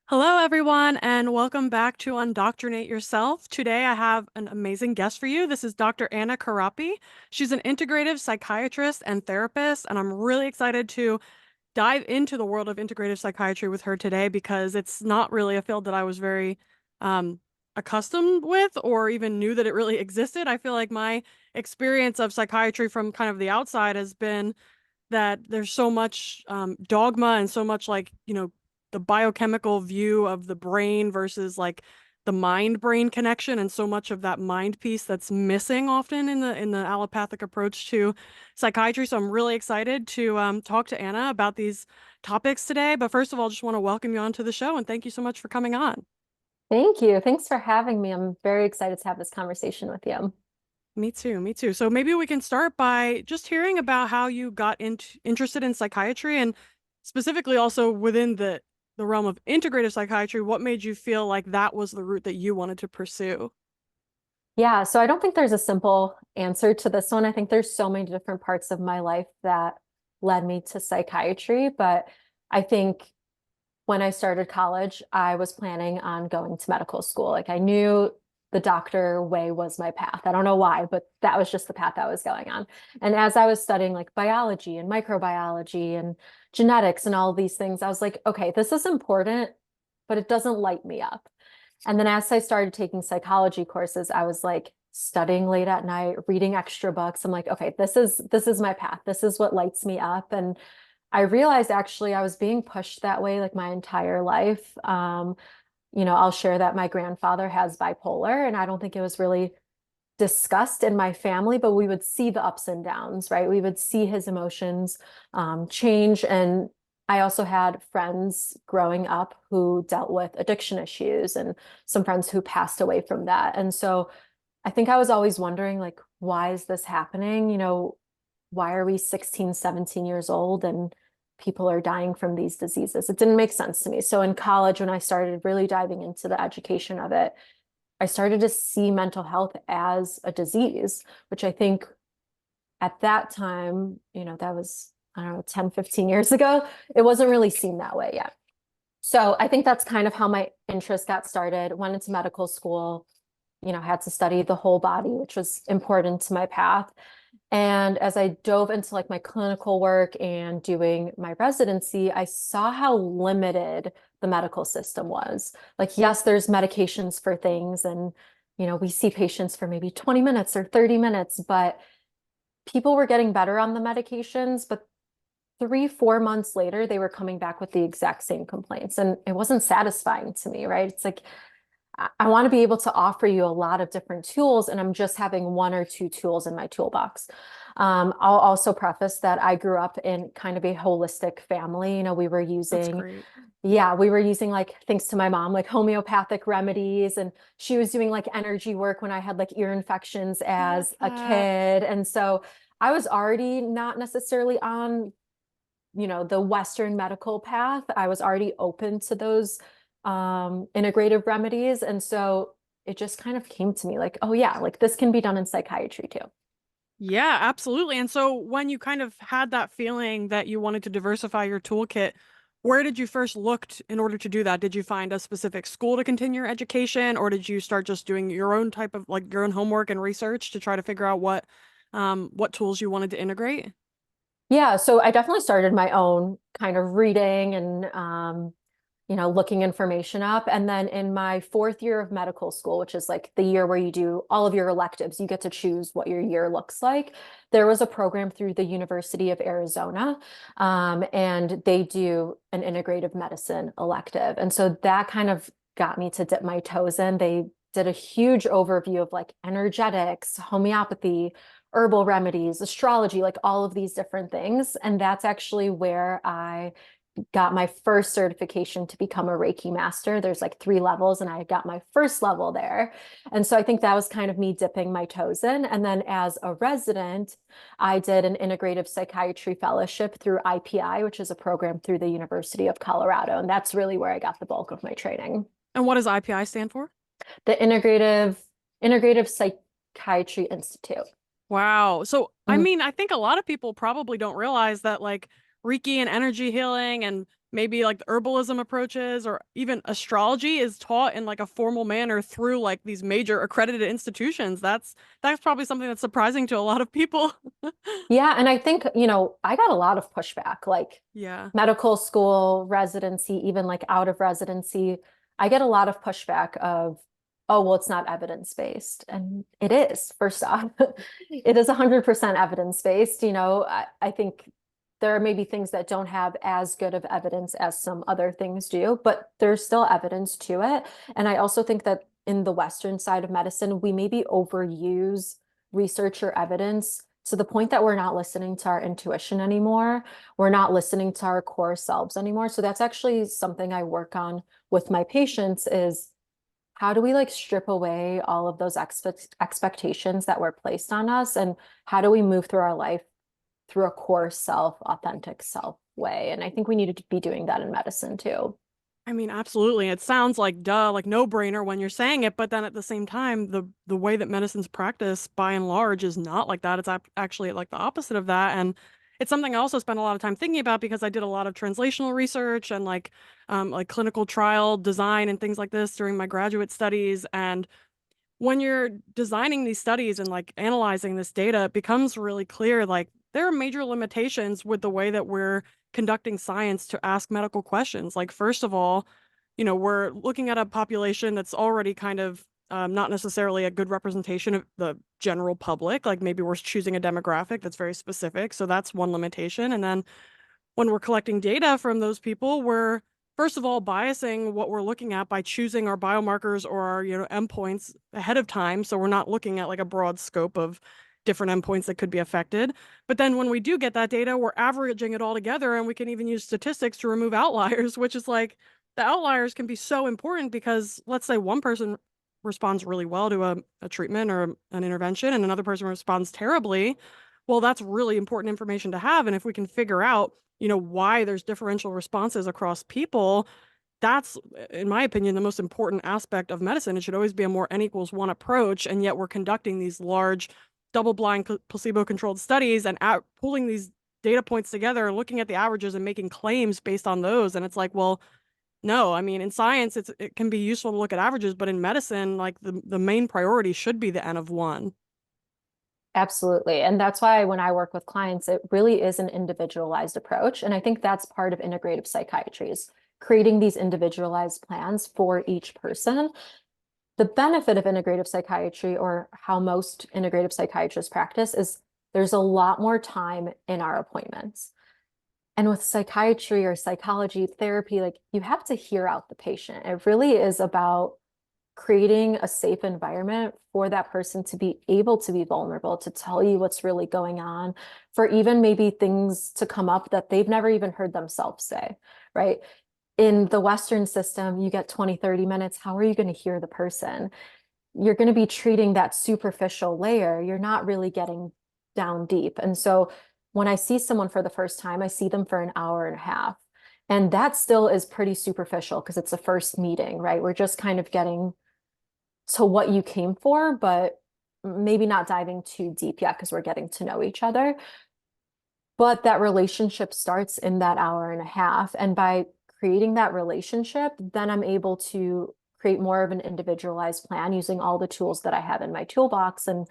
Hello, everyone, and welcome back to Undoctrinate Yourself. Today, I have an amazing guest for you. This is Dr. Anna Kurapey. She's an integrative psychiatrist and therapist, and I'm really excited to dive into the world of integrative psychiatry with her today because it's not really a field that I was very um, accustomed with or even knew that it really existed. I feel like my experience of psychiatry from kind of the outside has been that there's so much dogma and so much the biochemical view of the brain versus like the mind brain connection and so much of that mind piece that's missing often in the allopathic approach to psychiatry. So I'm really excited to talk to Anna about these topics today. But first of all, just want to welcome you onto the show and thank you so much for coming on. Thank you. Thanks for having me. I'm very excited to have this conversation with you. Me too, me too. So maybe we can start by just hearing about how you got interested in psychiatry and specifically also within the realm of integrative psychiatry, what made you feel like that was the route that you wanted to pursue? Yeah, so I don't think there's a simple answer to this one. I think there's so many different parts of my life that led me to psychiatry, but I think when I started college, I was planning on going to medical school. Like I knew the doctor way was my path. I don't know why, but that was just the path I was going on. And as I was studying like biology and microbiology and genetics and all these things, I was like, okay, this is important, but it doesn't light me up. And then as I started taking psychology courses, I was like studying late at night, reading extra books. I'm like, okay, this is my path. This is what lights me up. And I realized actually I was being pushed that way like my entire life. I'll share that my grandfather has bipolar, and I don't think it was really discussed in my family, but we would see the ups and downs, right? We would see his emotions change. And I also had friends growing up who dealt with addiction issues and some friends who passed away from that. And so I think I was always wondering, like, why is this happening? Why are we 16, 17 years old and people are dying from these diseases? It didn't make sense to me. So in college, when I started really diving into the education of it, I started to see mental health as a disease, which I think at that time, that was, I don't know, 10, 15 years ago, it wasn't really seen that way yet. So I think that's kind of how my interest got started. Went into medical school, had to study the whole body, which was important to my path. And as I dove into like my clinical work and doing my residency, I saw how limited the medical system was. Like, yes, there's medications for things, and we see patients for maybe 20 minutes or 30 minutes, but people were getting better on the medications, but 3, 4 months later, they were coming back with the exact same complaints. And it wasn't satisfying to me, right? It's like I want to be able to offer you a lot of different tools, and I'm just having one or two tools in my toolbox. I'll also preface that I grew up in kind of a holistic family. We were That's using, great. yeah, we were using like, thanks to my mom, like homeopathic remedies, and she was doing like energy work when I had like ear infections Love as a that. kid. And so I was already not necessarily on the Western medical path. I was already open to those integrative remedies. And so it just kind of came to me like, oh yeah, like this can be done in psychiatry too. Yeah, absolutely. And so when you kind of had that feeling that you wanted to diversify your toolkit, where did you first look in order to do that? Did you find a specific school to continue your education, or did you start just doing your own type of like your own homework and research to try to figure out what tools you wanted to integrate? Yeah, so I definitely started my own kind of reading and looking information up. And then in my fourth year of medical school, which is like the year where you do all of your electives, you get to choose what your year looks like. There was a program through the University of Arizona, and they do an integrative medicine elective. And so that kind of got me to dip my toes in. They did a huge overview of like energetics, homeopathy, herbal remedies, astrology, like all of these different things. And that's actually where I got my first certification to become a Reiki master. There's like 3 levels, and I got my first level there. And so I think that was kind of me dipping my toes in. And then as a resident, I did an integrative psychiatry fellowship through IPI, which is a program through the University of Colorado. And that's really where I got the bulk of my training. And what does IPI stand for? The Integrative Psychiatry Institute. Wow. So, I Mhm. mean, I think a lot of people probably don't realize that like Reiki and energy healing and maybe like the herbalism approaches or even astrology is taught in like a formal manner through like these major accredited institutions. That's probably something that's surprising to a lot of people. Yeah, and I think, I got a lot of pushback, like Yeah. medical school, residency, even like out of residency. I get a lot of pushback of, oh, well, it's not evidence-based. And it is, first off. It is 100% evidence-based. I think there are maybe things that don't have as good of evidence as some other things do, but there's still evidence to it. And I also think that in the Western side of medicine, we maybe overuse research or evidence to the point that we're not listening to our intuition anymore. We're not listening to our core selves anymore. So that's actually something I work on with my patients is how do we like strip away all of those expectations that were placed on us, and how do we move through our life through a core self, authentic self way? And I think we need to be doing that in medicine too. I mean, absolutely. It sounds like duh, like no brainer when you're saying it, but then at the same time, the way that medicine's practiced by and large is not like that. It's actually like the opposite of that, and it's something I also spent a lot of time thinking about because I did a lot of translational research and like clinical trial design and things like this during my graduate studies. And when you're designing these studies and like analyzing this data, it becomes really clear like there are major limitations with the way that we're conducting science to ask medical questions. Like, first of all, we're looking at a population that's already kind of not necessarily a good representation of the general public. Like, maybe we're choosing a demographic that's very specific. So that's one limitation. And then when we're collecting data from those people, we're first of all biasing what we're looking at by choosing our biomarkers or our, endpoints ahead of time. So we're not looking at like a broad scope of different endpoints that could be affected. But then when we do get that data, we're averaging it all together and we can even use statistics to remove outliers, which is like the outliers can be so important because let's say one person responds really well to a treatment or an intervention and another person responds terribly. Well, that's really important information to have. And if we can figure out why there's differential responses across people, that's, in my opinion, the most important aspect of medicine. It should always be a more N equals one approach, and yet we're conducting these large double-blind placebo-controlled studies and pulling these data points together and looking at the averages and making claims based on those. And it's like, well, no, I mean, in science, it can be useful to look at averages, but in medicine, like the main priority should be the N of one. Absolutely. And that's why when I work with clients, it really is an individualized approach. And I think that's part of integrative psychiatry is creating these individualized plans for each person. The benefit of integrative psychiatry, or how most integrative psychiatrists practice, is there's a lot more time in our appointments. And with psychiatry or psychology therapy, like you have to hear out the patient. It really is about creating a safe environment for that person to be able to be vulnerable, to tell you what's really going on, for even maybe things to come up that they've never even heard themselves say, right? In the Western system, you get 20, 30 minutes. How are you going to hear the person? You're going to be treating that superficial layer. You're not really getting down deep. And so when I see someone for the first time, I see them for an hour and a half. And that still is pretty superficial because it's a first meeting, right? We're just kind of getting to what you came for, but maybe not diving too deep yet because we're getting to know each other. But that relationship starts in that hour and a half. And by creating that relationship, then I'm able to create more of an individualized plan using all the tools that I have in my toolbox. And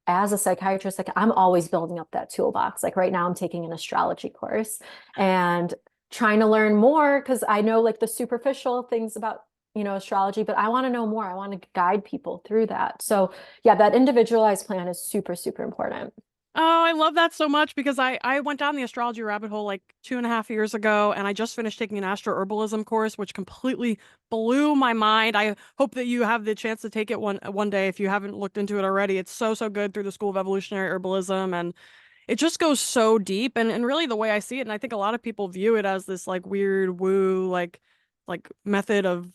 as a psychiatrist, like I'm always building up that toolbox. Like right now I'm taking an astrology course and trying to learn more because I know like the superficial things about astrology, but I want to know more. I want to guide people through that. So yeah, that individualized plan is super, super important. Oh, I love that so much because I went down the astrology rabbit hole like 2.5 years ago, and I just finished taking an astro herbalism course, which completely blew my mind. I hope that you have the chance to take it one day if you haven't looked into it already. It's so, so good through the School of Evolutionary Herbalism, and it just goes so deep. And really the way I see it, and I think a lot of people view it as this like weird woo, like method of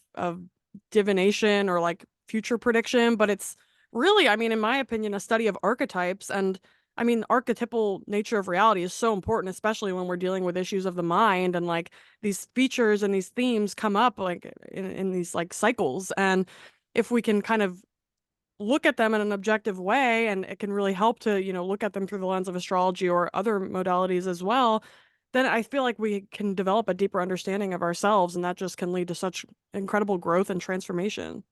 divination or like future prediction, but it's really, I mean, in my opinion, a study of archetypes. And I mean, archetypal nature of reality is so important, especially when we're dealing with issues of the mind and like these features and these themes come up like in these like cycles. And if we can kind of look at them in an objective way, and it can really help to, look at them through the lens of astrology or other modalities as well, then I feel like we can develop a deeper understanding of ourselves, and that just can lead to such incredible growth and transformation.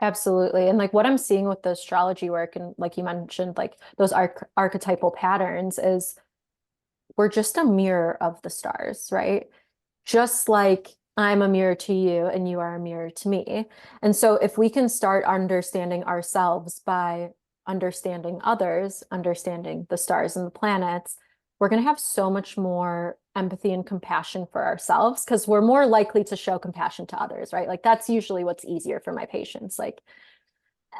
Absolutely. And like what I'm seeing with the astrology work and like you mentioned, like those archetypal patterns is we're just a mirror of the stars, right? Just like I'm a mirror to you and you are a mirror to me. And so if we can start understanding ourselves by understanding others, understanding the stars and the planets, we're going to have so much more empathy and compassion for ourselves because we're more likely to show compassion to others, right? Like that's usually what's easier for my patients. Like,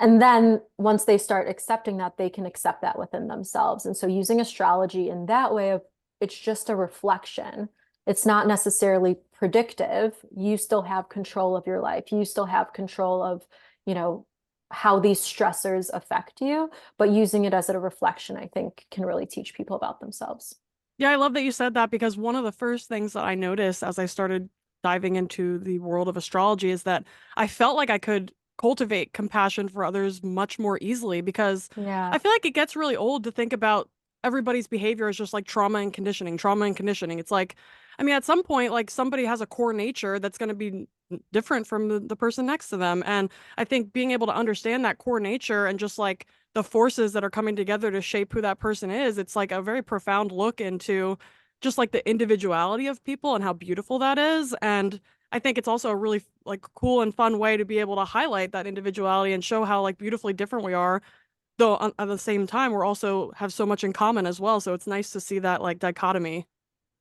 and then once they start accepting that, they can accept that within themselves. And so using astrology in that way of it's just a reflection. It's not necessarily predictive. You still have control of your life. You still have control of, you know, how these stressors affect you, but using it as a reflection, I think, can really teach people about themselves. Yeah, I love that you said that because one of the first things that I noticed as I started diving into the world of astrology is that I felt like I could cultivate compassion for others much more easily because Yeah. I feel like it gets really old to think about everybody's behavior as just like trauma and conditioning, trauma and conditioning. It's like, I mean, at some point, like somebody has a core nature that's going to be different from the person next to them. And I think being able to understand that core nature and just like the forces that are coming together to shape who that person is, it's like a very profound look into just like the individuality of people and how beautiful that is. And I think it's also a really like cool and fun way to be able to highlight that individuality and show how like beautifully different we are. Though at the same time, we're also have so much in common as well. So it's nice to see that like dichotomy.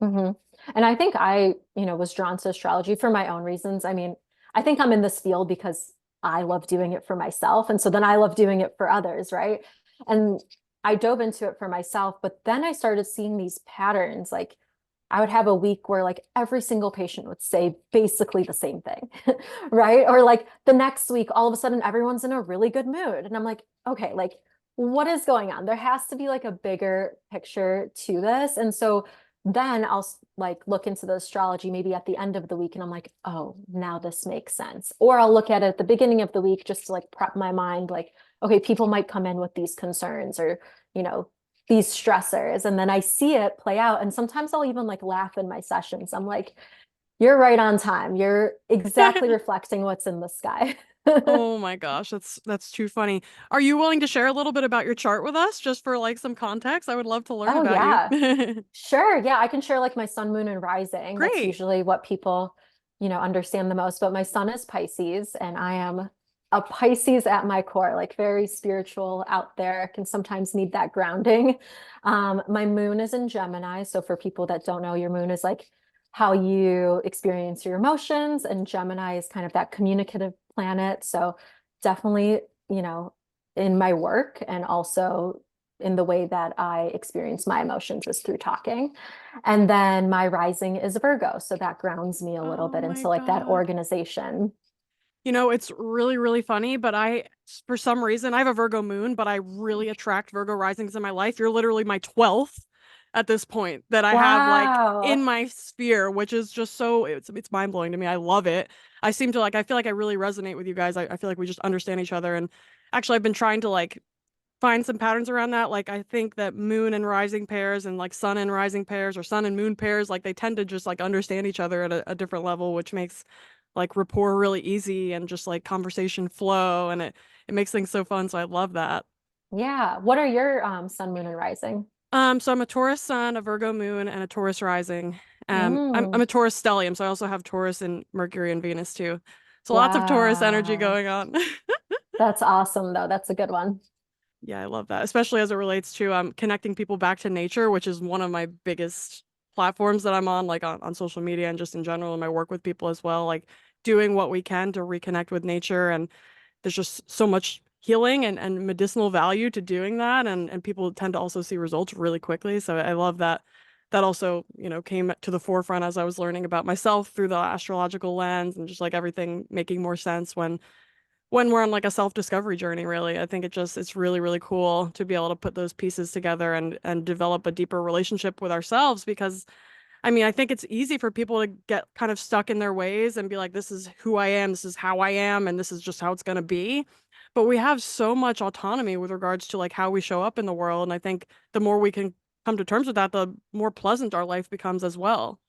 Hmm. And I think was drawn to astrology for my own reasons. I mean, I think I'm in this field because I love doing it for myself. And so then I love doing it for others, right? And I dove into it for myself, but then I started seeing these patterns. Like I would have a week where like every single patient would say basically the same thing, right? Or like the next week, all of a sudden everyone's in a really good mood. And I'm like, okay, like what is going on? There has to be like a bigger picture to this. And so then I'll like look into the astrology maybe at the end of the week and I'm like, oh, now this makes sense. Or I'll look at it at the beginning of the week just to like prep my mind, like, okay, people might come in with these concerns or, you know, these stressors. And then I see it play out. And sometimes I'll even like laugh in my sessions. I'm like, you're right on time. You're exactly reflecting what's in the sky. Oh my gosh, that's too funny. Are you willing to share a little bit about your chart with us just for like some context? I would love to learn Oh, about you. yeah. Sure. Yeah, I can share like my sun, moon, and rising. That's Great. usually what people, understand the most. But my sun is Pisces, and I am a Pisces at my core, like very spiritual out there, can sometimes need that grounding. My moon is in Gemini. So for people that don't know, your moon is like how you experience your emotions, and Gemini is kind of that communicative planet. So definitely, in my work and also in the way that I experience my emotions is through talking. And then my rising is Virgo. So that grounds me a little Oh bit my into like that God. organization. You know, it's really, really funny, but for some reason, I have a Virgo moon, but I really attract Virgo risings in my life. You're literally my 12th at this point that I have like in Wow. my sphere, which is just so, it's mind blowing to me. I love it. I feel like I really resonate with you guys. I feel like we just understand each other. And actually, I've been trying to like find some patterns around that. Like, I think that moon and rising pairs and like sun and rising pairs or sun and moon pairs, like they tend to just like understand each other at a different level, which makes like rapport really easy and just like conversation flow and it makes things so fun. So I love that. Yeah. What are your sun, moon, and rising? So I'm a Taurus sun, a Virgo moon, and a Taurus rising. I'm Mm, a Taurus stellium, so I also have Taurus and Mercury and Venus too. So lots of Taurus energy wow. going on. That's awesome, though. That's a good one. Yeah, I love that, especially as it relates to connecting people back to nature, which is one of my biggest platforms that I'm on, like on social media and just in general in my work with people as well. Like doing what we can to reconnect with nature, and there's just so much healing and medicinal value to doing that, and people tend to also see results really quickly. So I love that. That also, came to the forefront as I was learning about myself through the astrological lens and just like everything making more sense when we're on like a self-discovery journey, really. I think it's really, really cool to be able to put those pieces together and develop a deeper relationship with ourselves because I mean, I think it's easy for people to get kind of stuck in their ways and be like, this is who I am, this is how I am, and this is just how it's going to be. But we have so much autonomy with regards to like how we show up in the world. And I think the more we can come to terms with that, the more pleasant our life becomes as well.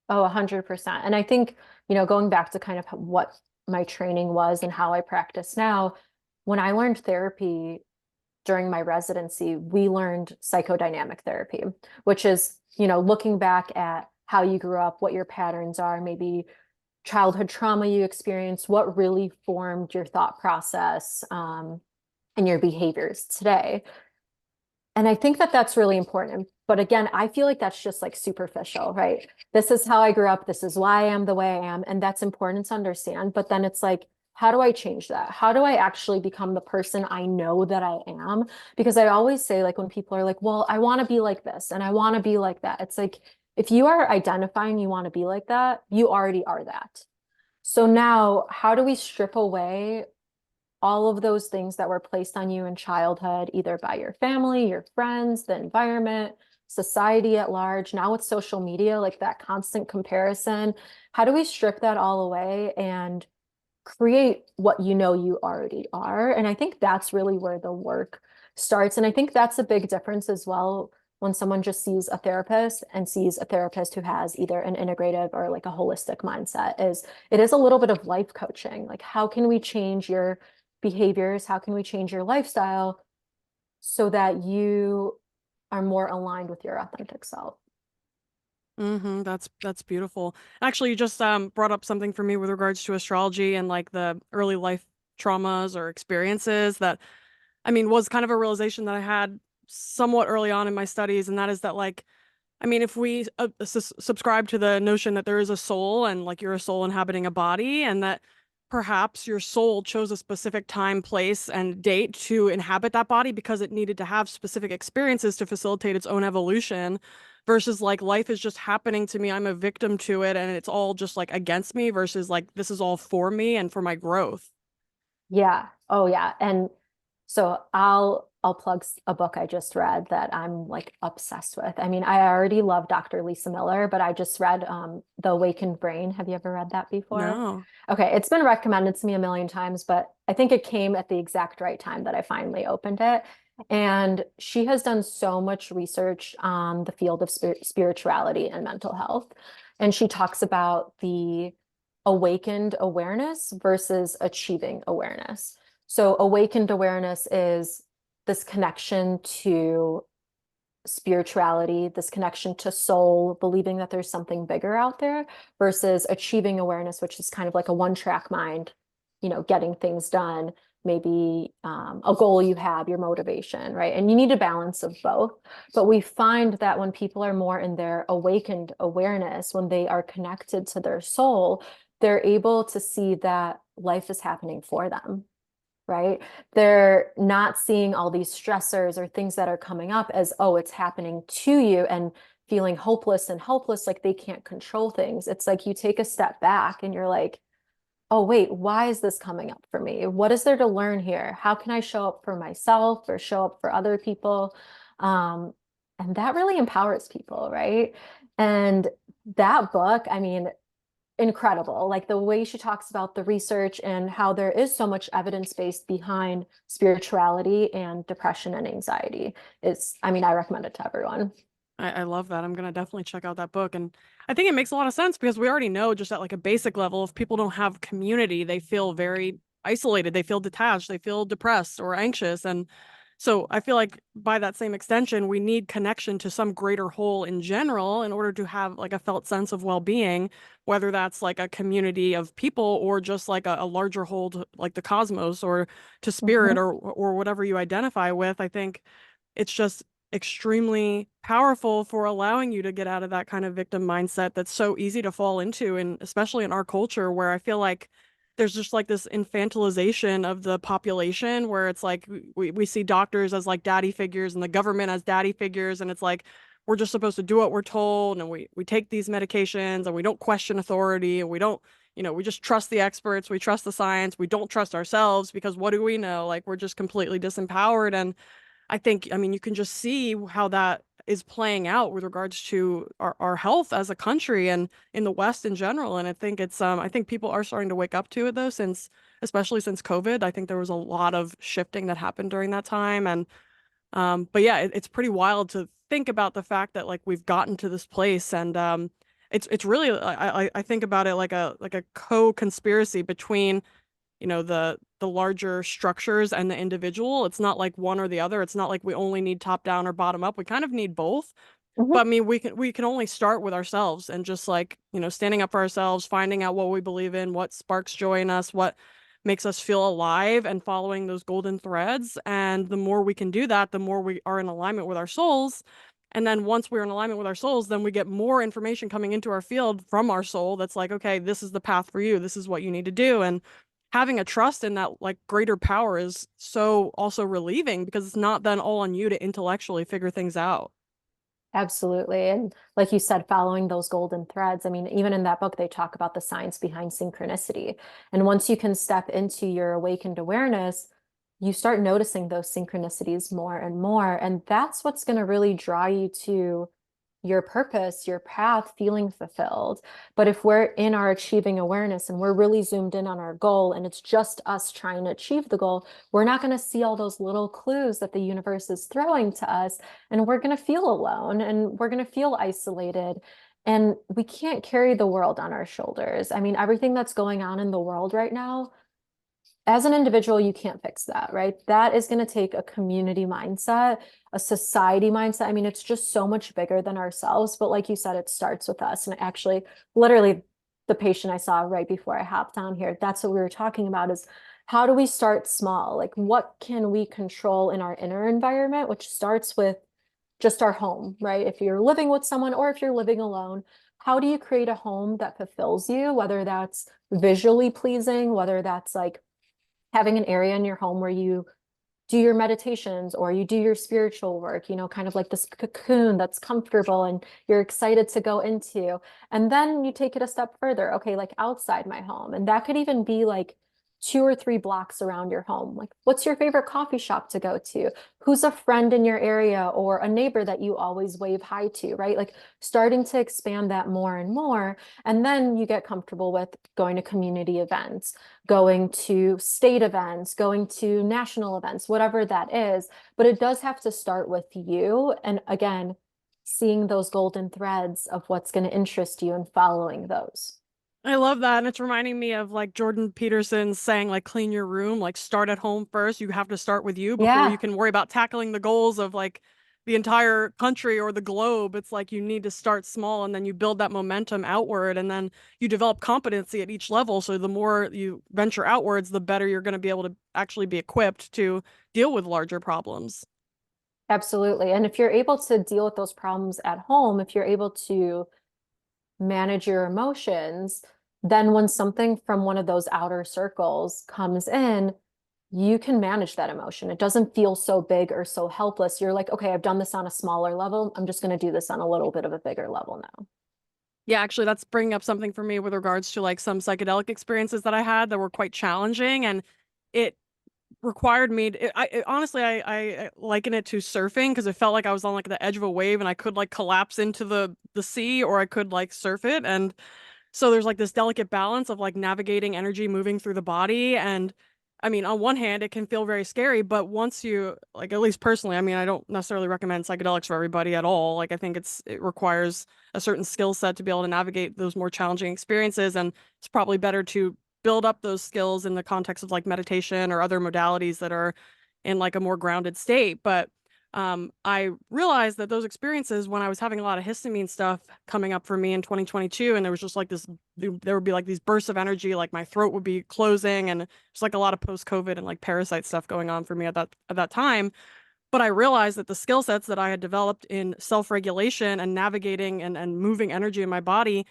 Oh, 100%. And I think, going back to kind of what my training was and how I practice now, when I learned therapy during my residency, we learned psychodynamic therapy, which is, looking back at how you grew up, what your patterns are, maybe childhood trauma you experienced, what really formed your thought process, and your behaviors today. And I think that that's really important. But again, I feel like that's just like superficial, right? This is how I grew up. This is why I am the way I am. And that's important to understand. But then it's like, how do I change that? How do I actually become the person I know that I am? Because I always say, like, when people are like, well, I want to be like this and I want to be like that, it's like, if you are identifying you want to be like that, you already are that. So now, how do we strip away all of those things that were placed on you in childhood, either by your family, your friends, the environment, society at large? Now with social media, like that constant comparison, how do we strip that all away and create what you already are? And I think that's really where the work starts. And I think that's a big difference as well when someone just sees a therapist and sees a therapist who has either an integrative or like a holistic mindset, is it is a little bit of life coaching. Like, how can we change your behaviors? How can we change your lifestyle so that you are more aligned with your authentic self? That's beautiful. Actually, you just brought up something for me with regards to astrology and like the early life traumas or experiences that, I mean, was kind of a realization that I had somewhat early on in my studies, and that is that, like, I mean, if we subscribe to the notion that there is a soul and like you're a soul inhabiting a body, and that perhaps your soul chose a specific time, place, and date to inhabit that body because it needed to have specific experiences to facilitate its own evolution, versus like life is just happening to me, I'm a victim to it, and it's all just like against me, versus like this is all for me and for my growth. Yeah. Oh, yeah. And so I'll plug a book I just read that I'm like obsessed with. I mean, I already love Dr. Lisa Miller, but I just read The Awakened Brain. Have you ever read that before? No. Okay, it's been recommended to me a million times, but I think it came at the exact right time that I finally opened it. And she has done so much research on the field of spirituality and mental health. And she talks about the awakened awareness versus achieving awareness. So, awakened awareness is this connection to spirituality, this connection to soul, believing that there's something bigger out there, versus achieving awareness, which is kind of like a one-track mind, getting things done, maybe a goal you have, your motivation, right? And you need a balance of both. But we find that when people are more in their awakened awareness, when they are connected to their soul, they're able to see that life is happening for them, right? They're not seeing all these stressors or things that are coming up as, oh, it's happening to you, and feeling hopeless and helpless, like they can't control things. It's like you take a step back and you're like, oh, wait, why is this coming up for me? What is there to learn here? How can I show up for myself or show up for other people? Um, and that really empowers people, right? And that book, I mean, incredible. Like the way she talks about the research and how there is so much evidence based behind spirituality and depression and anxiety is, I mean, I recommend it to everyone. I love that. I'm gonna definitely check out that book. And I think it makes a lot of sense because we already know, just at like a basic level, if people don't have community, they feel very isolated, they feel detached, they feel depressed or anxious. And so I feel like by that same extension, we need connection to some greater whole in general in order to have like a felt sense of well-being, whether that's like a community of people or just like a larger whole like the cosmos or to spirit Mhm. or whatever you identify with. I think it's just extremely powerful for allowing you to get out of that kind of victim mindset that's so easy to fall into, and especially in our culture where I feel like there's just like this infantilization of the population where it's like we see doctors as like daddy figures and the government as daddy figures, and it's like we're just supposed to do what we're told, and we take these medications and we don't question authority, and we don't, we just trust the experts, we trust the science, we don't trust ourselves because what do we know? Like we're just completely disempowered. And I think, I mean, you can just see how that is playing out with regards to our health as a country and in the West in general. And I think I think people are starting to wake up to it though, especially since COVID. I think there was a lot of shifting that happened during that time. And But yeah, it's pretty wild to think about the fact that like we've gotten to this place, and it's really I think about it like a co-conspiracy between the larger structures and the individual. It's not like one or the other. It's not like we only need top down or bottom up. We kind of need both. But I Mhm. mean, we can only start with ourselves and just like, standing up for ourselves, finding out what we believe in, what sparks joy in us, what makes us feel alive, and following those golden threads. And the more we can do that, the more we are in alignment with our souls. And then once we're in alignment with our souls, then we get more information coming into our field from our soul that's like, okay, this is the path for you. This is what you need to do. And having a trust in that like greater power is so also relieving because it's not then all on you to intellectually figure things out. Absolutely. And like you said, following those golden threads. I mean, even in that book, they talk about the science behind synchronicity. And once you can step into your awakened awareness, you start noticing those synchronicities more and more. And that's what's going to really draw you to your purpose, your path, feeling fulfilled. But if we're in our achieving awareness and we're really zoomed in on our goal and it's just us trying to achieve the goal, we're not going to see all those little clues that the universe is throwing to us. And we're going to feel alone and we're going to feel isolated. And we can't carry the world on our shoulders. I mean, everything that's going on in the world right now, as an individual, you can't fix that, right? That is going to take a community mindset, a society mindset. I mean, it's just so much bigger than ourselves. But like you said, it starts with us. And actually, literally, the patient I saw right before I hopped on here, that's what we were talking about is how do we start small? Like, what can we control in our inner environment, which starts with just our home, right? If you're living with someone or if you're living alone, how do you create a home that fulfills you, whether that's visually pleasing, whether that's like having an area in your home where you do your meditations or you do your spiritual work, kind of like this cocoon that's comfortable and you're excited to go into. And then you take it a step further. Okay, like outside my home. And that could even be like 2 or 3 blocks around your home. Like, what's your favorite coffee shop to go to? Who's a friend in your area or a neighbor that you always wave hi to, right? Like, starting to expand that more and more. And then you get comfortable with going to community events, going to state events, going to national events, whatever that is. But it does have to start with you. And again, seeing those golden threads of what's going to interest you and following those. I love that. And it's reminding me of like Jordan Peterson saying, like, clean your room, like, start at home first. You have to start with you before you Yeah, can worry about tackling the goals of like the entire country or the globe. It's like you need to start small and then you build that momentum outward and then you develop competency at each level. So the more you venture outwards, the better you're going to be able to actually be equipped to deal with larger problems. absolutely. And if you're able to deal with those problems at home, if you're able to manage your emotions, then when something from one of those outer circles comes in, you can manage that emotion. It doesn't feel so big or so helpless. You're like, okay, I've done this on a smaller level. I'm just going to do this on a little bit of a bigger level now. Yeah, actually, that's bringing up something for me with regards to like some psychedelic experiences that I had that were quite challenging. And it required me to, honestly I liken it to surfing because it felt like I was on like the edge of a wave and I could like collapse into the sea or I could like surf it. And so there's like this delicate balance of like navigating energy moving through the body. And I mean, on one hand it can feel very scary, but once you like, at least personally, I mean, I don't necessarily recommend psychedelics for everybody at all. Like, I think it requires a certain skill set to be able to navigate those more challenging experiences, and it's probably better to build up those skills in the context of like meditation or other modalities that are in like a more grounded state. But I realized that those experiences, when I was having a lot of histamine stuff coming up for me in 2022, and there was just like this, there would be like these bursts of energy, like my throat would be closing, and it's like a lot of post-COVID and like parasite stuff going on for me at that time. But I realized that the skill sets that I had developed in self-regulation and navigating and moving energy in my body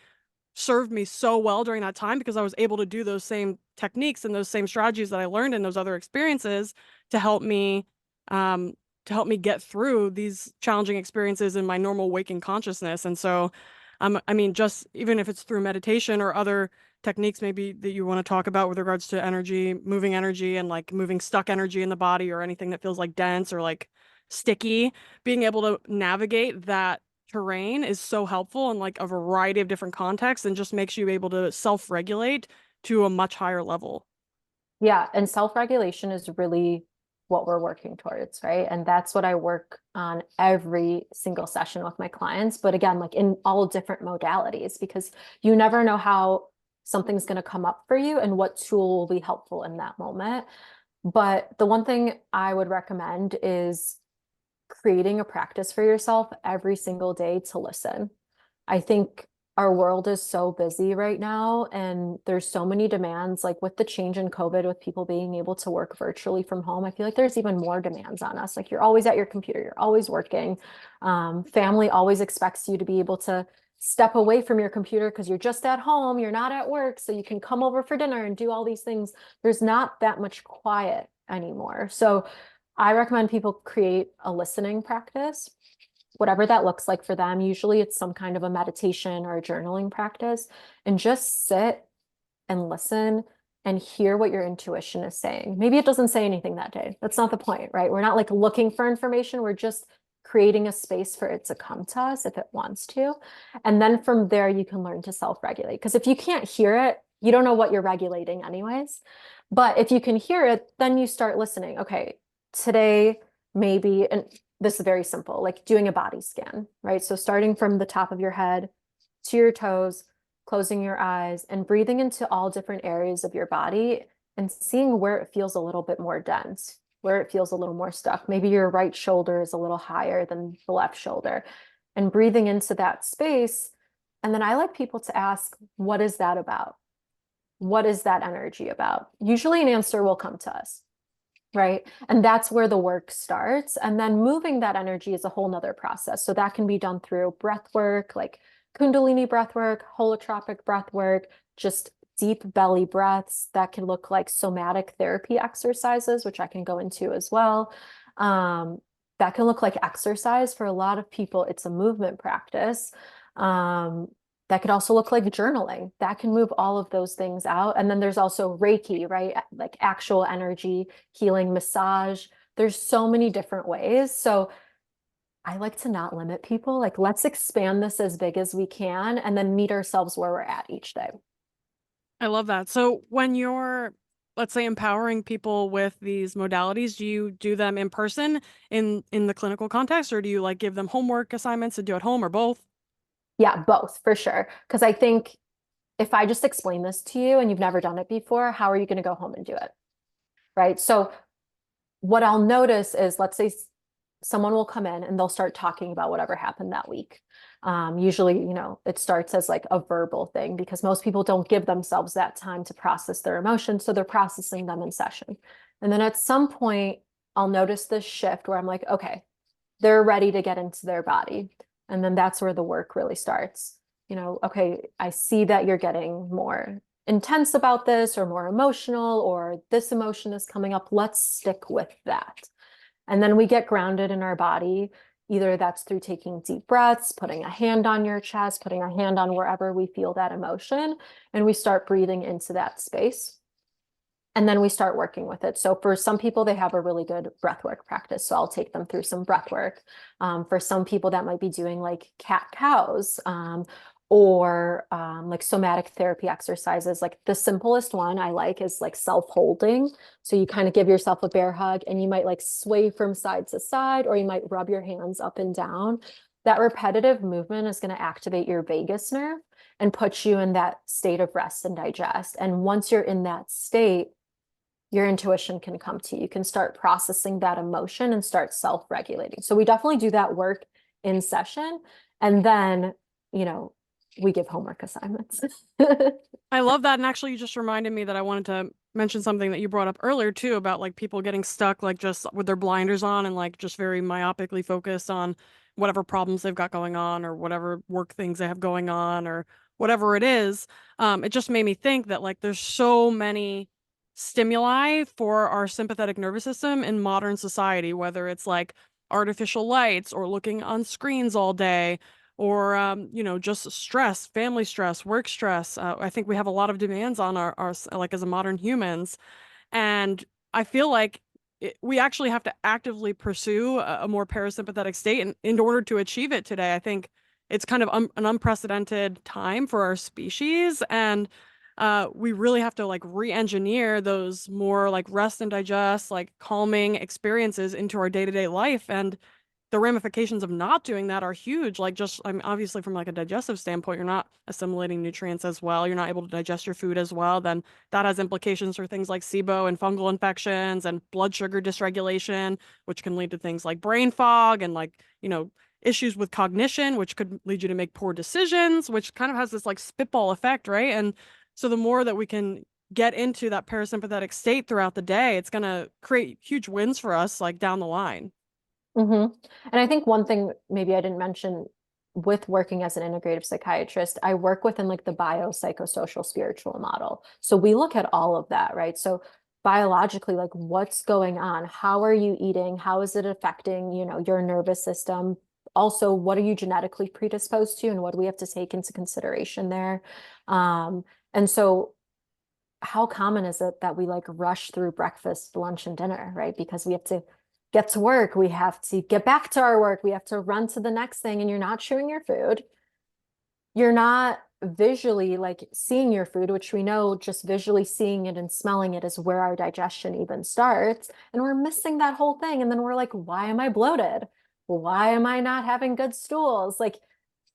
served me so well during that time because I was able to do those same techniques and those same strategies that I learned in those other experiences to help me um get through these challenging experiences in my normal waking consciousness. And so I mean, just even if it's through meditation or other techniques maybe that you want to talk about with regards to energy and like moving stuck energy in the body or anything that feels like dense or like sticky, being able to navigate that terrain is so helpful in like a variety of different contexts and just makes you able to self-regulate to a much higher level. Yeah, and self-regulation is really what we're working towards, right? And that's what I work on every single session with my clients. But again, like in all different modalities, because you never know how something's going to come up for you and what tool will be helpful in that moment. But the one thing I would recommend is creating a practice for yourself every single day to listen. I think our world is so busy right now, and there's so many demands, like with the change in COVID, with people being able to work virtually from home. I feel like there's even more demands on us. Like you're always at your computer, you're always working. Family always expects you to be able to step away from your computer because you're just at home, you're not at work, so you can come over for dinner and do all these things. There's not that much quiet anymore. So I recommend people create a listening practice, whatever that looks like for them. Usually it's some kind of a meditation or a journaling practice, and just sit and listen and hear what your intuition is saying. Maybe it doesn't say anything that day. That's not the point, right? We're not like looking for information. We're just creating a space for it to come to us if it wants to. And then from there, you can learn to self-regulate. Because if you can't hear it, you don't know what you're regulating anyways. But if you can hear it, then you start listening. Okay, today, maybe, and this is very simple, like doing a body scan, right? So starting from the top of your head to your toes, closing your eyes and breathing into all different areas of your body and seeing where it feels a little bit more dense, where it feels a little more stuck. Maybe your right shoulder is a little higher than the left shoulder, and breathing into that space. And then I like people to ask, what is that about? What is that energy about? Usually an answer will come to us, right? And that's where the work starts. And then moving that energy is a whole nother process. So that can be done through breath work, like Kundalini breath work, holotropic breath work, just deep belly breaths. That can look like somatic therapy exercises, which I can go into as well. That can look like exercise. For a lot of people, it's a movement practice. That could also look like journaling. That can move all of those things out. And then there's also Reiki, right? Like actual energy healing, massage. There's so many different ways. So I like to not limit people. Like, let's expand this as big as we can and then meet ourselves where we're at each day. I love that. So when you're, let's say, empowering people with these modalities, do you do them in person in the clinical context, or do you like give them homework assignments to do at home, or both? Yeah, both for sure. Because I think if I just explain this to you and you've never done it before, how are you going to go home and do it? Right. So what I'll notice is, let's say someone will come in and they'll start talking about whatever happened that week. Usually, it starts as like a verbal thing because most people don't give themselves that time to process their emotions. So they're processing them in session. And then at some point, I'll notice this shift where I'm like, okay, they're ready to get into their body. And then that's where the work really starts. Okay, I see that you're getting more intense about this or more emotional, or this emotion is coming up. Let's stick with that. And then we get grounded in our body. Either that's through taking deep breaths, putting a hand on your chest, putting a hand on wherever we feel that emotion, and we start breathing into that space. And then we start working with it. So for some people, they have a really good breathwork practice. So I'll take them through some breath work. For some people, that might be doing like cat cows, or like somatic therapy exercises. Like the simplest one I like is like self-holding. So you kind of give yourself a bear hug and you might like sway from side to side, or you might rub your hands up and down. That repetitive movement is going to activate your vagus nerve and put you in that state of rest and digest. And once you're in that state, your intuition can come to you. You can start processing that emotion and start self-regulating. So we definitely do that work in session. And then, we give homework assignments. I love that. And actually, you just reminded me that I wanted to mention something that you brought up earlier too, about like people getting stuck, like just with their blinders on and like just very myopically focused on whatever problems they've got going on or whatever work things they have going on or whatever it is. It just made me think that like there's so many stimuli for our sympathetic nervous system in modern society, whether it's like artificial lights or looking on screens all day, or just stress, family stress, work stress. I think we have a lot of demands on our like as a modern humans, and I feel like we actually have to actively pursue a more parasympathetic state in order to achieve it today. I think it's kind of an unprecedented time for our species, and we really have to like re-engineer those more like rest and digest, like calming experiences into our day-to-day life. And the ramifications of not doing that are huge. Like just, I mean, obviously from like a digestive standpoint, you're not assimilating nutrients as well. You're not able to digest your food as well. Then that has implications for things like SIBO and fungal infections and blood sugar dysregulation, which can lead to things like brain fog and like, issues with cognition, which could lead you to make poor decisions, which kind of has this like spitball effect, right? And so the more that we can get into that parasympathetic state throughout the day, it's going to create huge wins for us like down the line. And I think one thing maybe I didn't mention with working as an integrative psychiatrist, I work within like the biopsychosocial spiritual model. So we look at all of that, right? So biologically, like what's going on? How are you eating? How is it affecting, your nervous system? Also, what are you genetically predisposed to, and what do we have to take into consideration there? And so how common is it that we like rush through breakfast, lunch, and dinner, right? Because we have to get to work, we have to get back to our work, we have to run to the next thing, and you're not chewing your food. You're not visually like seeing your food, which we know just visually seeing it and smelling it is where our digestion even starts. And we're missing that whole thing. And then we're like, why am I bloated? Why am I not having good stools? Like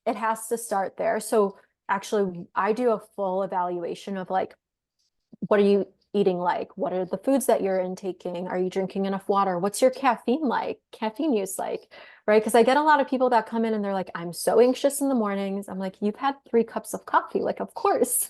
it has to start there. So actually, I do a full evaluation of like, what are you eating like? What are the foods that you're intaking? Are you drinking enough water? What's your caffeine use like? Right? Because I get a lot of people that come in and they're like, I'm so anxious in the mornings. I'm like, you've had 3 cups of coffee. Like, of course.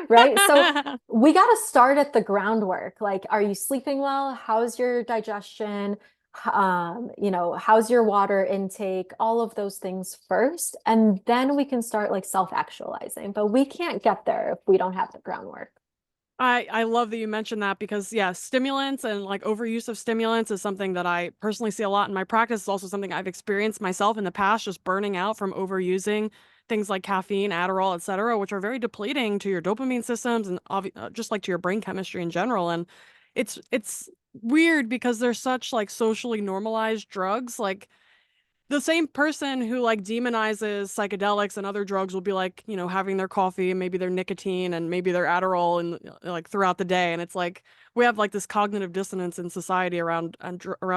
Right? So we got to start at the groundwork. Like, are you sleeping well? How's your digestion? How's your water intake? All of those things first. And then we can start like self-actualizing. But we can't get there if we don't have the groundwork. I love that you mentioned that because yeah, stimulants and like overuse of stimulants is something that I personally see a lot in my practice. It's also something I've experienced myself in the past, just burning out from overusing things like caffeine, Adderall, etc., which are very depleting to your dopamine systems and just like to your brain chemistry in general. And it's weird because they're such like socially normalized drugs. Like the same person who like demonizes psychedelics and other drugs will be like, having their coffee and maybe their nicotine and maybe their Adderall and like throughout the day. And it's like we have like this cognitive dissonance in society around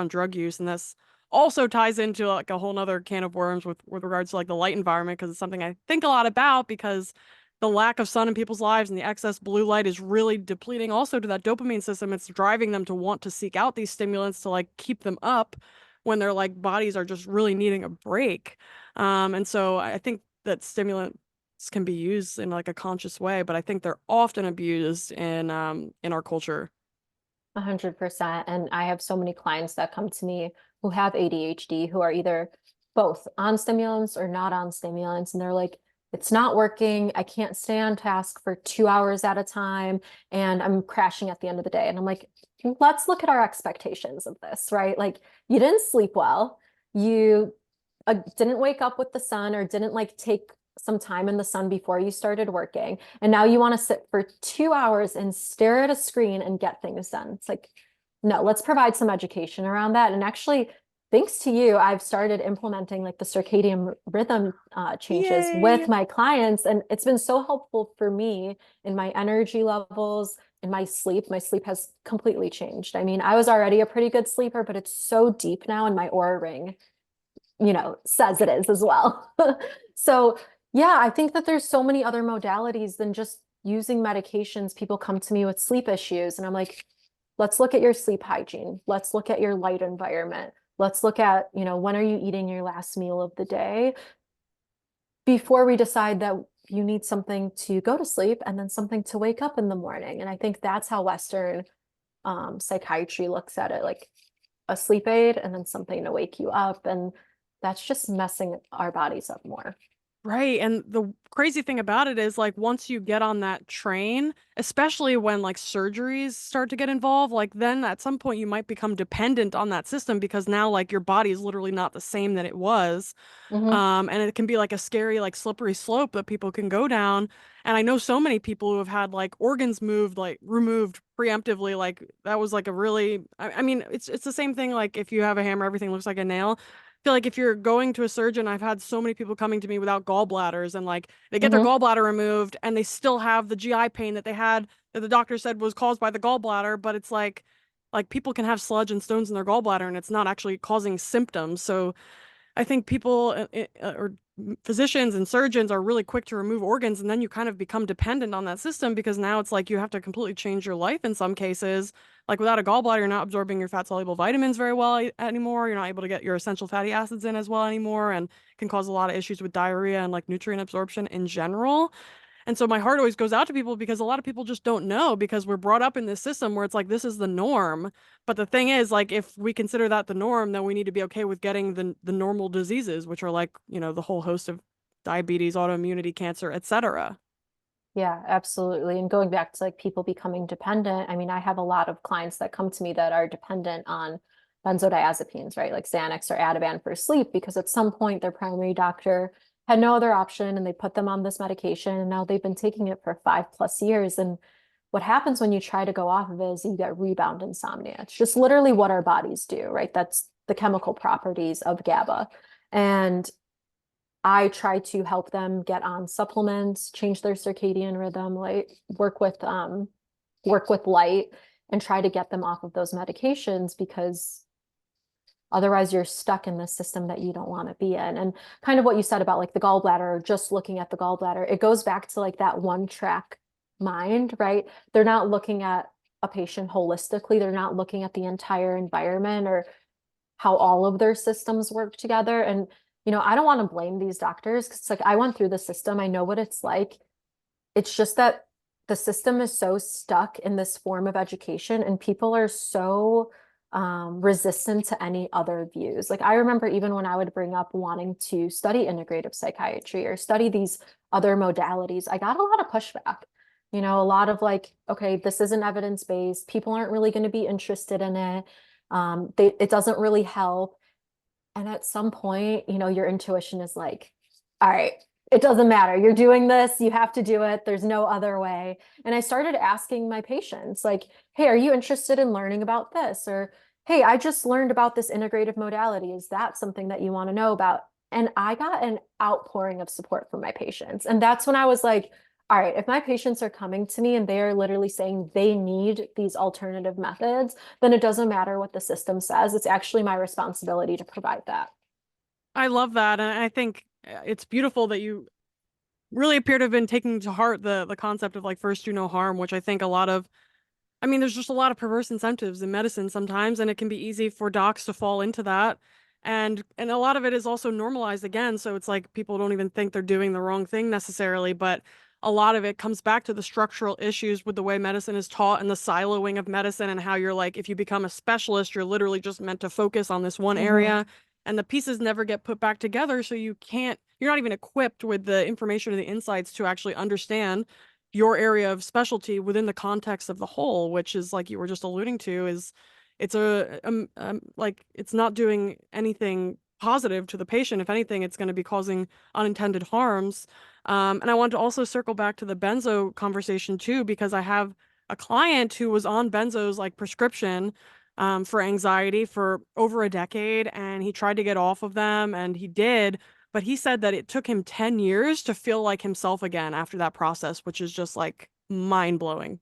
drug use, and this also ties into like a whole nother can of worms with regards to like the light environment, because it's something I think a lot about, because the lack of sun in people's lives and the excess blue light is really depleting also to that dopamine system. It's driving them to want to seek out these stimulants to like keep them up when their like bodies are just really needing a break. And so I think that stimulants can be used in like a conscious way, but I think they're often abused in our culture. 100%. And I have so many clients that come to me who have ADHD who are either both on stimulants or not on stimulants. And they're like, it's not working. I can't stay on task for 2 hours at a time. And I'm crashing at the end of the day. And I'm like, let's look at our expectations of this, right? Like, you didn't sleep well. You didn't wake up with the sun or didn't like take some time in the sun before you started working. And now you want to sit for 2 hours and stare at a screen and get things done. It's like, no, let's provide some education around that. And actually, thanks to you, I've started implementing like the circadian rhythm changes with Yay. my clients. And it's been so helpful for me in my energy levels, in my sleep. My sleep has completely changed. I mean, I was already a pretty good sleeper, but it's so deep now, and my aura ring says it is as well. So yeah, I think that there's so many other modalities than just using medications. People come to me with sleep issues, and I'm like, let's look at your sleep hygiene. Let's look at your light environment. Let's look at, when are you eating your last meal of the day before we decide that you need something to go to sleep and then something to wake up in the morning. And I think that's how Western psychiatry looks at it, like a sleep aid and then something to wake you up. And that's just messing our bodies up more. Right. And the crazy thing about it is like once you get on that train, especially when like surgeries start to get involved, like then at some point you might become dependent on that system, because now like your body is literally not the same that it was. Hmm. And it can be like a scary, like slippery slope that people can go down. And I know so many people who have had like organs moved, like removed preemptively. Like that was like a really, I mean, it's the same thing. Like if you have a hammer, everything looks like a nail. feel like if you're going to a surgeon, I've had so many people coming to me without gallbladders and like they get their Hmm. gallbladder removed and they still have the GI pain that they had that the doctor said was caused by the gallbladder, but it's like people can have sludge and stones in their gallbladder and it's not actually causing symptoms. So I think people or physicians and surgeons are really quick to remove organs, and then you kind of become dependent on that system because now it's like you have to completely change your life in some cases. Like without a gallbladder, you're not absorbing your fat soluble vitamins very well anymore. You're not able to get your essential fatty acids in as well anymore, and can cause a lot of issues with diarrhea and like nutrient absorption in general. And so my heart always goes out to people because a lot of people just don't know because we're brought up in this system where it's like this is the norm. But the thing is, like, if we consider that the norm, then we need to be okay with getting the normal diseases, which are like, the whole host of diabetes, autoimmunity, cancer, etc. Yeah, absolutely. And going back to like people becoming dependent, I mean, I have a lot of clients that come to me that are dependent on benzodiazepines, right? Like Xanax or Ativan for sleep, because at some point their primary doctor had no other option and they put them on this medication and now they've been taking it for 5+ years. And what happens when you try to go off of it is you get rebound insomnia. It's just literally what our bodies do, right? That's the chemical properties of GABA. And I try to help them get on supplements, change their circadian rhythm, like work with light and try to get them off of those medications because otherwise you're stuck in this system that you don't want to be in. And kind of what you said about like the gallbladder, just looking at the gallbladder, it goes back to like that one track mind, right? They're not looking at a patient holistically. They're not looking at the entire environment or how all of their systems work together. And, I don't want to blame these doctors because it's like I went through the system. I know what it's like. It's just that the system is so stuck in this form of education and people are so resistant to any other views. Like I remember even when I would bring up wanting to study integrative psychiatry or study these other modalities, I got a lot of pushback. A lot of like, okay, this isn't evidence-based. People aren't really going to be interested in it. It doesn't really help. And at some point, your intuition is like, all right, it doesn't matter. You're doing this. You have to do it. There's no other way. And I started asking my patients, like, hey, are you interested in learning about this? Or, hey, I just learned about this integrative modality. Is that something that you want to know about? And I got an outpouring of support from my patients. And that's when I was like, all right, if my patients are coming to me and they are literally saying they need these alternative methods, then it doesn't matter what the system says. It's actually my responsibility to provide that. I love that, and I think it's beautiful that you really appear to have been taking to heart the concept of like first do no harm, which I think a lot of I mean, there's just a lot of perverse incentives in medicine sometimes, and it can be easy for docs to fall into that. And a lot of it is also normalized again, so it's like people don't even think they're doing the wrong thing necessarily, but a lot of it comes back to the structural issues with the way medicine is taught and the siloing of medicine and how you're like if you become a specialist, you're literally just meant to focus on this one Hmm. area and the pieces never get put back together, so you're not even equipped with the information or the insights to actually understand your area of specialty within the context of the whole, which is like you were just alluding to, is it's like it's not doing anything positive to the patient. If anything, it's going to be causing unintended harms. And I want to also circle back to the benzo conversation too, because I have a client who was on benzos like prescription for anxiety for over a decade, and he tried to get off of them, and he did, but he said that it took him 10 years to feel like himself again after that process, which is just like mind blowing.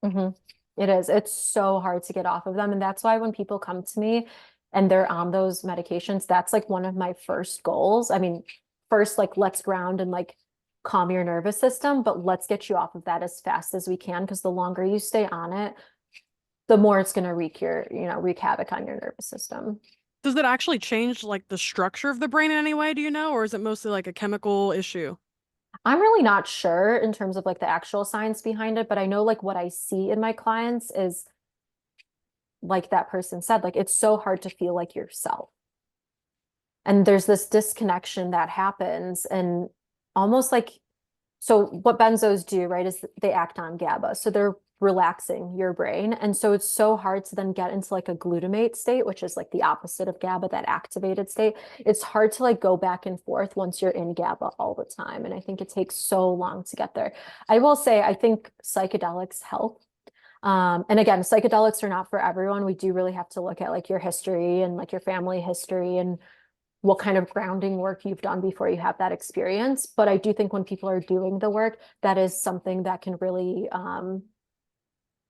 Hmm. It is. It's so hard to get off of them. And that's why when people come to me and they're on those medications, that's like one of my first goals. I mean, first, like, let's ground and like calm your nervous system, but let's get you off of that as fast as we can. Because the longer you stay on it, the more it's going to wreak havoc on your nervous system. Does it actually change like the structure of the brain in any way, do you know, or is it mostly like a chemical issue? I'm really not sure in terms of like the actual science behind it, but I know like what I see in my clients is like that person said, like it's so hard to feel like yourself. And there's this disconnection that happens and almost like so what benzos do, right, is they act on GABA. So they're relaxing your brain. And so it's so hard to then get into like a glutamate state, which is like the opposite of GABA, that activated state. It's hard to like go back and forth once you're in GABA all the time. And I think it takes so long to get there. I will say, I think psychedelics help. And again, psychedelics are not for everyone. We do really have to look at like your history and like your family history and what kind of grounding work you've done before you have that experience. But I do think when people are doing the work, that is something that can really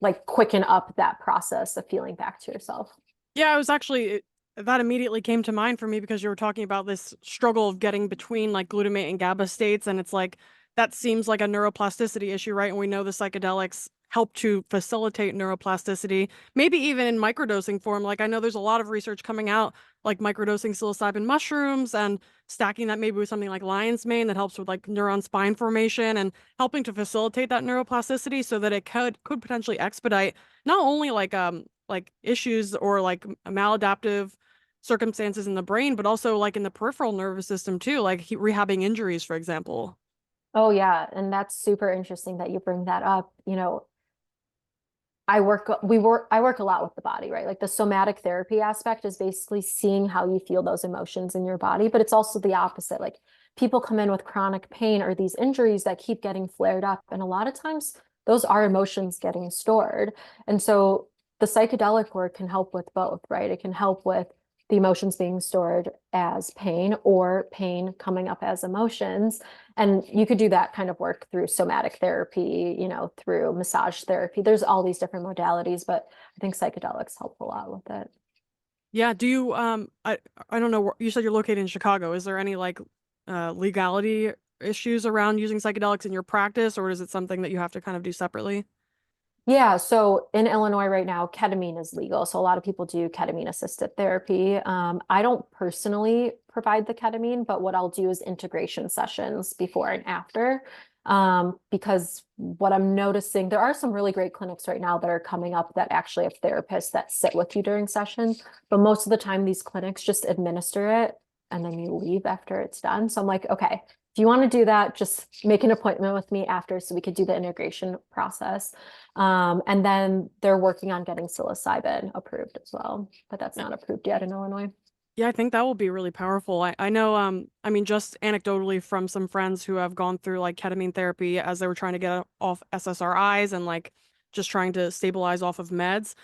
like quicken up that process of feeling back to yourself. Yeah, I was actually that immediately came to mind for me because you were talking about this struggle of getting between like glutamate and GABA states, and it's like that seems like a neuroplasticity issue, right? And we know the psychedelics help to facilitate neuroplasticity, maybe even in microdosing form. Like I know there's a lot of research coming out, like microdosing psilocybin mushrooms and stacking that maybe with something like lion's mane that helps with like neuron spine formation and helping to facilitate that neuroplasticity so that it could potentially expedite not only like issues or like maladaptive circumstances in the brain, but also like in the peripheral nervous system too, like rehabbing injuries, for example. Oh yeah, and that's super interesting that you bring that up. You know, I work a lot with the body, right? Like the somatic therapy aspect is basically seeing how you feel those emotions in your body, but it's also the opposite. Like people come in with chronic pain or these injuries that keep getting flared up, and a lot of times those are emotions getting stored. And so the psychedelic work can help with both, right? It can help with the emotions being stored as pain or pain coming up as emotions. And you could do that kind of work through somatic therapy, you know, through massage therapy. There's all these different modalities, but I think psychedelics help a lot with it. Yeah, do you I don't know, you said you're located in Chicago. Is there any like legality issues around using psychedelics in your practice, or is it something that you have to kind of do separately? Yeah, so in Illinois right now, ketamine is legal. So a lot of people do ketamine assisted therapy. I don't personally provide the ketamine, but what I'll do is integration sessions before and after. Because what I'm noticing, there are some really great clinics right now that are coming up that actually have therapists that sit with you during sessions. But most of the time, these clinics just administer it and then you leave after it's done. So I'm like, okay, if you want to do that, just make an appointment with me after so we could do the integration process. And then they're working on getting psilocybin approved as well, but that's not approved yet in Illinois. Yeah, I think that will be really powerful. I know, I mean, just anecdotally from some friends who have gone through like ketamine therapy as they were trying to get off SSRIs and like just trying to stabilize off of meds.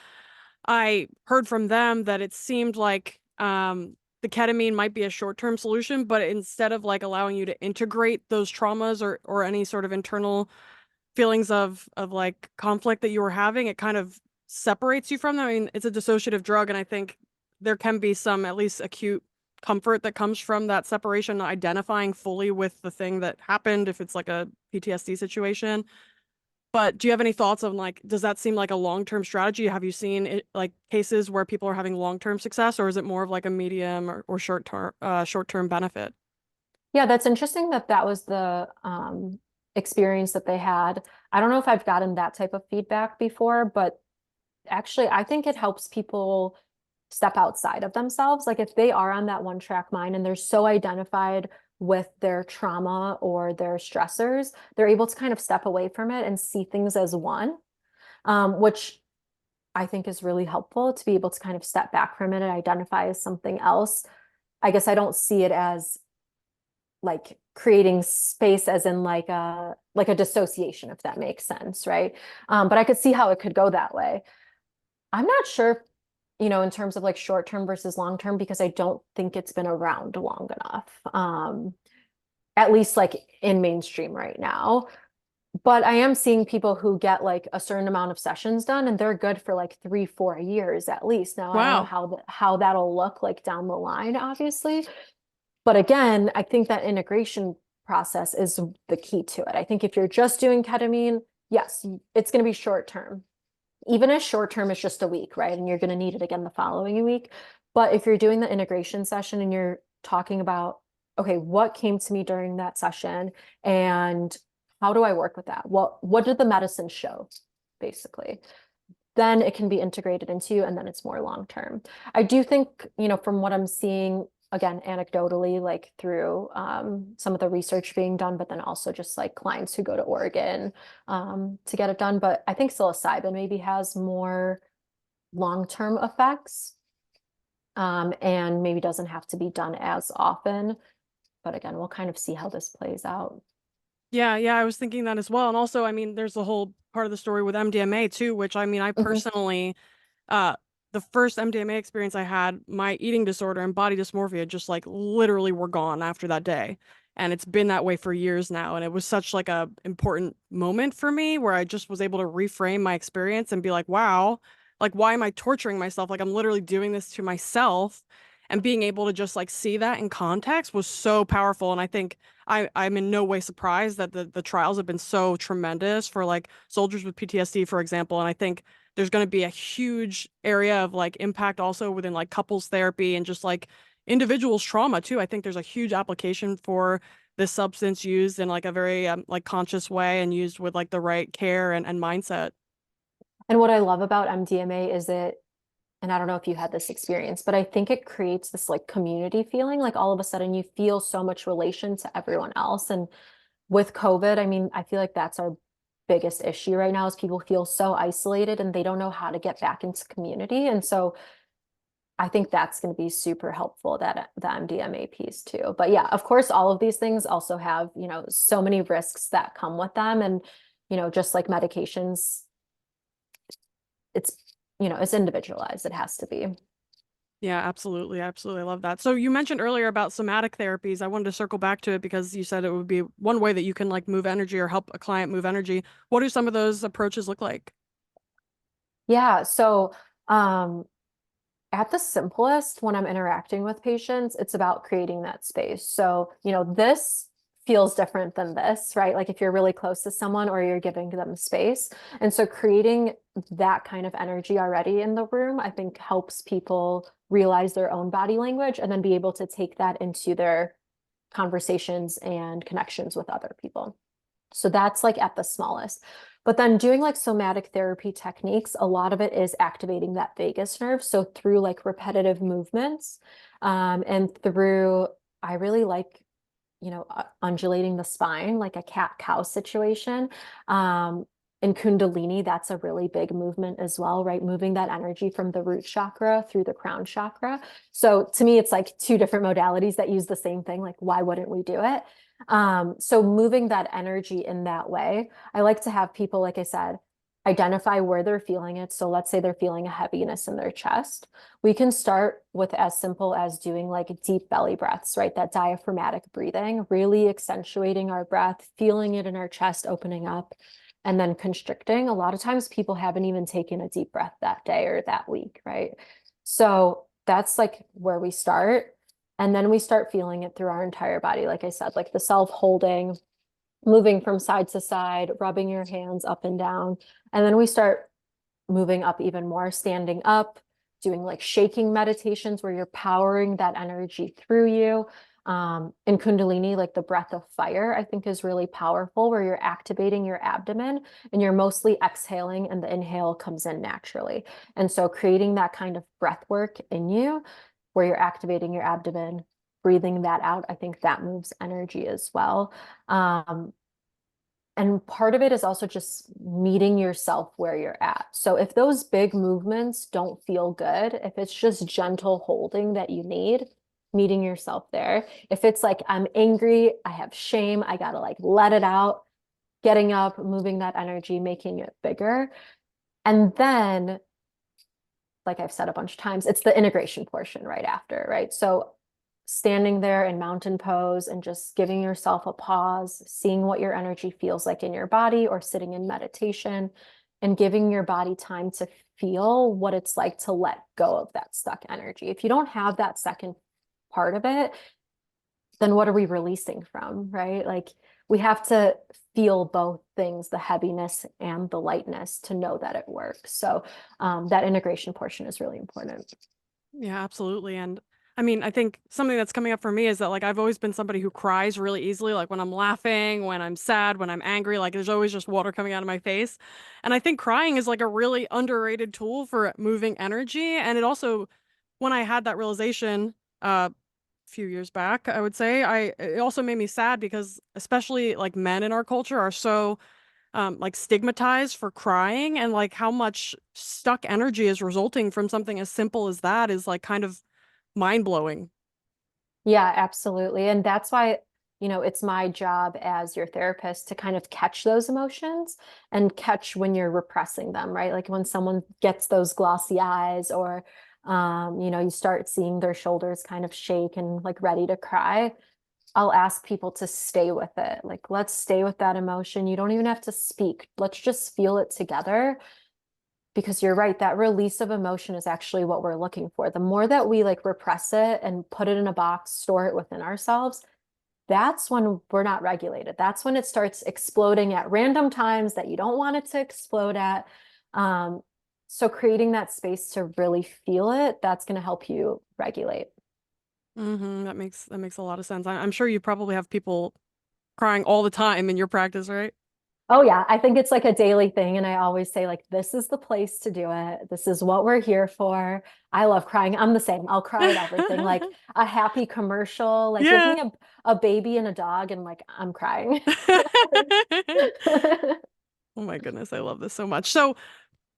I heard from them that it seemed like the ketamine might be a short-term solution, but instead of like allowing you to integrate those traumas or any sort of internal feelings of like conflict that you were having, it kind of separates you from them. I mean, it's a dissociative drug, and I think there can be some at least acute comfort that comes from that separation, identifying fully with the thing that happened if it's like a PTSD situation. But do you have any thoughts on like, does that seem like a long-term strategy? Have you seen it, like cases where people are having long-term success, or is it more of like a medium or short-term benefit? Yeah, that's interesting that that was the experience that they had. I don't know if I've gotten that type of feedback before, but actually, I think it helps people step outside of themselves. Like if they are on that one track mind and they're so identified with their trauma or their stressors, they're able to kind of step away from it and see things as one, which I think is really helpful to be able to kind of step back from it and identify as something else. I guess I don't see it as like creating space as in like a dissociation, if that makes sense, right? But I could see how it could go that way. I'm not sure, you know, in terms of like short term versus long term, because I don't think it's been around long enough. At least like in mainstream right now. But I am seeing people who get like a certain amount of sessions done and they're good for like 3, 4 years at least. Now I don't know Wow. how that'll look like down the line, obviously. But again, I think that integration process is the key to it. I think if you're just doing ketamine, yes, it's going to be short term. Even as short term as just a week, right? And you're going to need it again the following week. But if you're doing the integration session and you're talking about, okay, what came to me during that session and how do I work with that? What did the medicine show, basically? Then it can be integrated into you and then it's more long term. I do think, you know, from what I'm seeing, again, anecdotally, like through some of the research being done, but then also just like clients who go to Oregon to get it done. But I think psilocybin maybe has more long-term effects and maybe doesn't have to be done as often. But again, we'll kind of see how this plays out. Yeah, yeah, I was thinking that as well. And also, I mean, there's the whole part of the story with MDMA too, which I mean, I Mhm. personally, uh, the first MDMA experience I had, my eating disorder and body dysmorphia just like literally were gone after that day. And it's been that way for years now. And it was such like a important moment for me where I just was able to reframe my experience and be like, wow, like why am I torturing myself? Like I'm literally doing this to myself. And being able to just like see that in context was so powerful. And I think I'm in no way surprised that the trials have been so tremendous for like soldiers with PTSD, for example. And I think there's going to be a huge area of like impact also within like couples therapy and just like individuals trauma too. I think there's a huge application for this substance used in like a very like conscious way and used with like the right care and mindset. And what I love about MDMA is it, and I don't know if you had this experience, but I think it creates this like community feeling. Like all of a sudden you feel so much relation to everyone else. And with COVID, I mean, I feel like that's our biggest issue right now is people feel so isolated and they don't know how to get back into community. And so I think that's going to be super helpful, that the MDMA piece too. But yeah, of course, all of these things also have, so many risks that come with them. And, just like medications, it's, it's individualized. It has to be. Yeah, absolutely. Absolutely. I love that. So you mentioned earlier about somatic therapies. I wanted to circle back to it because you said it would be one way that you can like move energy or help a client move energy. What do some of those approaches look like? Yeah. So, um, at the simplest, when I'm interacting with patients, it's about creating that space. So, this feels different than this, right? Like if you're really close to someone or you're giving them space. And so creating that kind of energy already in the room, I think helps people realize their own body language and then be able to take that into their conversations and connections with other people. So that's like at the smallest. But then doing like somatic therapy techniques, a lot of it is activating that vagus nerve. So through like repetitive movements, and through, I really like, undulating the spine, like a cat-cow situation. In Kundalini, that's a really big movement as well, right? Moving that energy from the root chakra through the crown chakra. So to me, it's like two different modalities that use the same thing. Like, why wouldn't we do it? So moving that energy in that way, I like to have people, like I said, identify where they're feeling it. So let's say they're feeling a heaviness in their chest. We can start with as simple as doing like deep belly breaths, right? That diaphragmatic breathing, really accentuating our breath, feeling it in our chest opening up, and then constricting. A lot of times people haven't even taken a deep breath that day or that week, right? So that's like where we start. And then we start feeling it through our entire body. Like I said, like the self holding, moving from side to side, rubbing your hands up and down. And then we start moving up even more, standing up, doing like shaking meditations where you're powering that energy through you. In Kundalini, like the breath of fire, I think is really powerful, where you're activating your abdomen and you're mostly exhaling and the inhale comes in naturally. And so creating that kind of breath work in you where you're activating your abdomen, breathing that out, I think that moves energy as well. And part of it is also just meeting yourself where you're at. So if those big movements don't feel good, if it's just gentle holding that you need, meeting yourself there. If it's like, I'm angry, I have shame, I gotta like let it out, getting up, moving that energy, making it bigger. And then, like I've said a bunch of times, it's the integration portion right after, right? So standing there in mountain pose and just giving yourself a pause, seeing what your energy feels like in your body, or sitting in meditation and giving your body time to feel what it's like to let go of that stuck energy. If you don't have that second part of it, then what are we releasing from, right? Like we have to feel both things, the heaviness and the lightness, to know that it works. So that integration portion is really important. Yeah, absolutely. And I mean, I think something that's coming up for me is that like I've always been somebody who cries really easily, like when I'm laughing, when I'm sad, when I'm angry, like there's always just water coming out of my face. And I think crying is like a really underrated tool for moving energy. And it also, when I had that realization a few years back, I would say, it also made me sad because especially like men in our culture are so like stigmatized for crying, and like how much stuck energy is resulting from something as simple as that is like kind of mind blowing. Yeah, absolutely. And that's why it's my job as your therapist to kind of catch those emotions and catch when you're repressing them, right? Like when someone gets those glossy eyes or, you start seeing their shoulders kind of shake and like ready to cry. I'll ask people to stay with it. Like, let's stay with that emotion. You don't even have to speak. Let's just feel it together. Because you're right, that release of emotion is actually what we're looking for. The more that we like repress it and put it in a box, store it within ourselves, that's when we're not regulated. That's when it starts exploding at random times that you don't want it to explode at. Um, so creating that space to really feel it, that's going to help you regulate. That makes a lot of sense. I'm sure you probably have people crying all the time in your practice, right? Oh yeah, I think it's like a daily thing. And I always say, like, this is the place to do it. This is what we're here for. I love crying. I'm the same. I'll cry at everything. Like a happy commercial, like give Yeah. me a baby and a dog, and like I'm crying. Oh my goodness, I love this so much. So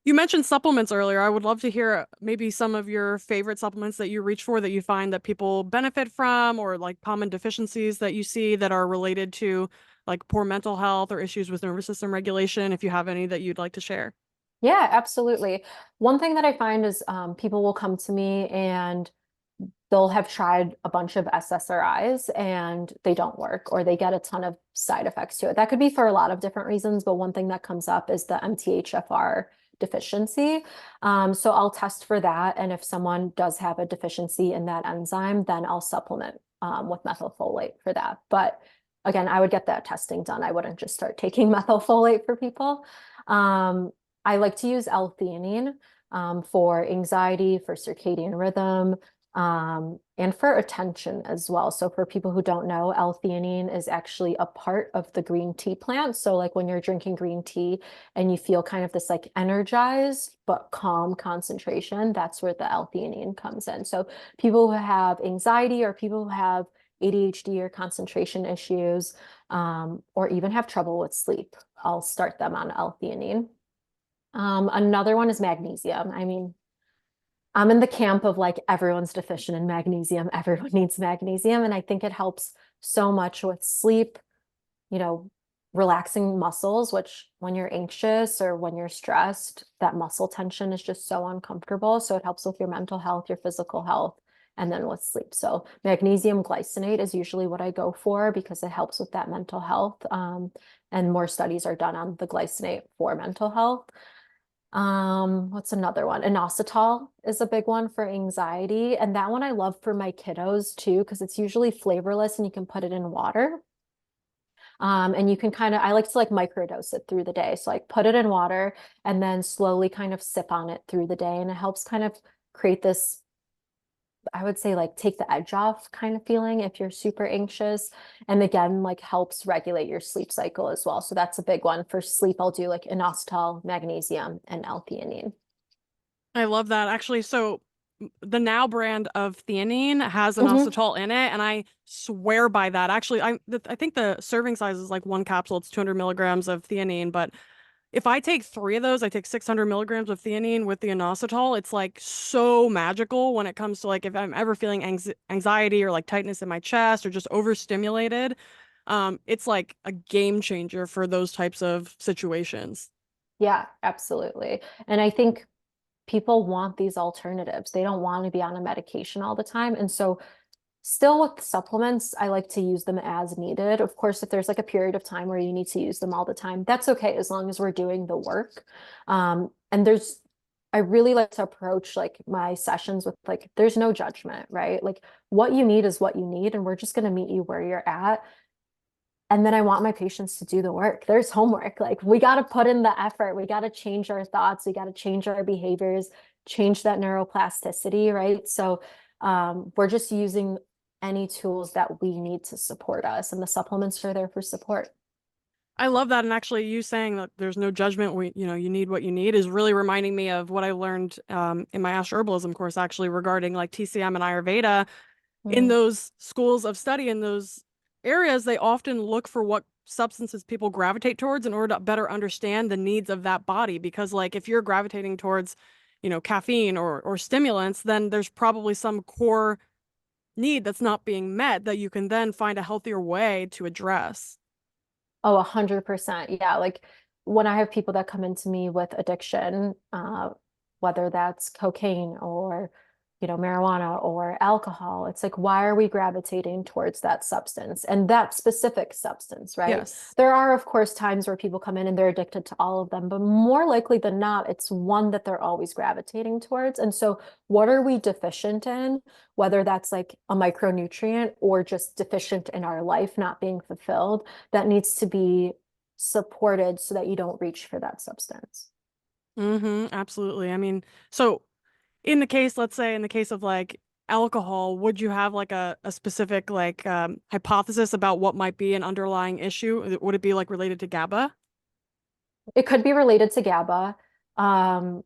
you mentioned supplements earlier. I would love to hear maybe some of your favorite supplements that you reach for that you find that people benefit from, or like common deficiencies that you see that are related to like poor mental health or issues with nervous system regulation, if you have any that you'd like to share. Yeah, absolutely. One thing that I find is people will come to me and they'll have tried a bunch of SSRIs and they don't work, or they get a ton of side effects to it. That could be for a lot of different reasons, but one thing that comes up is the MTHFR deficiency. So I'll test for that. And if someone does have a deficiency in that enzyme, then I'll supplement with methylfolate for that. But again, I would get that testing done. I wouldn't just start taking methylfolate for people. Um, I like to use L-theanine for anxiety, for circadian rhythm, and for attention as well. So for people who don't know, L-theanine is actually a part of the green tea plant. So like when you're drinking green tea and you feel kind of this like energized but calm concentration, that's where the L-theanine comes in. So people who have anxiety or people who have ADHD or concentration issues, or even have trouble with sleep, I'll start them on L-theanine. Another one is magnesium. I mean, I'm in the camp of like everyone's deficient in magnesium. Everyone needs magnesium. And I think it helps so much with sleep, you know, relaxing muscles, which when you're anxious or when you're stressed, that muscle tension is just so uncomfortable. So it helps with your mental health, your physical health, and then with sleep. So magnesium glycinate is usually what I go for because it helps with that mental health. And more studies are done on the glycinate for mental health. What's another one? Inositol is a big one for anxiety. And that one I love for my kiddos too, because it's usually flavorless and you can put it in water. And you can kind of, I like to like microdose it through the day. So like put it in water and then slowly kind of sip on it through the day. And it helps kind of create this, I would say, like take the edge off kind of feeling if you're super anxious. And again, like helps regulate your sleep cycle as well. So that's a big one for sleep. I'll do like inositol, magnesium, and L-theanine. I love that. Actually, so the Now brand of theanine has Mhm. inositol in it, and I swear by that. Actually, I think the serving size is like one capsule. It's 200 milligrams of theanine, but if I take three of those, I take 600 milligrams of theanine with the inositol. It's like so magical when it comes to like if I'm ever feeling anxiety or like tightness in my chest or just overstimulated. It's like a game changer for those types of situations. Yeah, absolutely. And I think people want these alternatives. They don't want to be on a medication all the time. And so still with supplements, I like to use them as needed. Of course, if there's like a period of time where you need to use them all the time, that's okay as long as we're doing the work. And I really like to approach like my sessions with like, there's no judgment, right? Like what you need is what you need, and we're just going to meet you where you're at. And then I want my patients to do the work. There's homework. Like we got to put in the effort. We got to change our thoughts. We got to change our behaviors, change that neuroplasticity, right? So we're just using any tools that we need to support us, and the supplements are there for support. I love that. And actually, you saying that there's no judgment, you need what you need is really reminding me of what I learned in my astroherbalism course, actually, regarding like TCM and Ayurveda. In Mm, those schools of study, in those areas, they often look for what substances people gravitate towards in order to better understand the needs of that body. Because, like, if you're gravitating towards, caffeine or stimulants, then there's probably some core need that's not being met that you can then find a healthier way to address. Oh, 100%. Yeah. Like when I have people that come into me with addiction, whether that's cocaine or, marijuana or alcohol, it's like, why are we gravitating towards that substance and that specific substance, right? Yes. There are, of course, times where people come in and they're addicted to all of them, but more likely than not, it's one that they're always gravitating towards. And so, what are we deficient in? Whether that's like a micronutrient or just deficient in our life not being fulfilled, that needs to be supported so that you don't reach for that substance. Absolutely. I mean, so in the case, let's say in the case of like alcohol, would you have like a specific like hypothesis about what might be an underlying issue? Would it be like related to GABA? It could be related to GABA, um,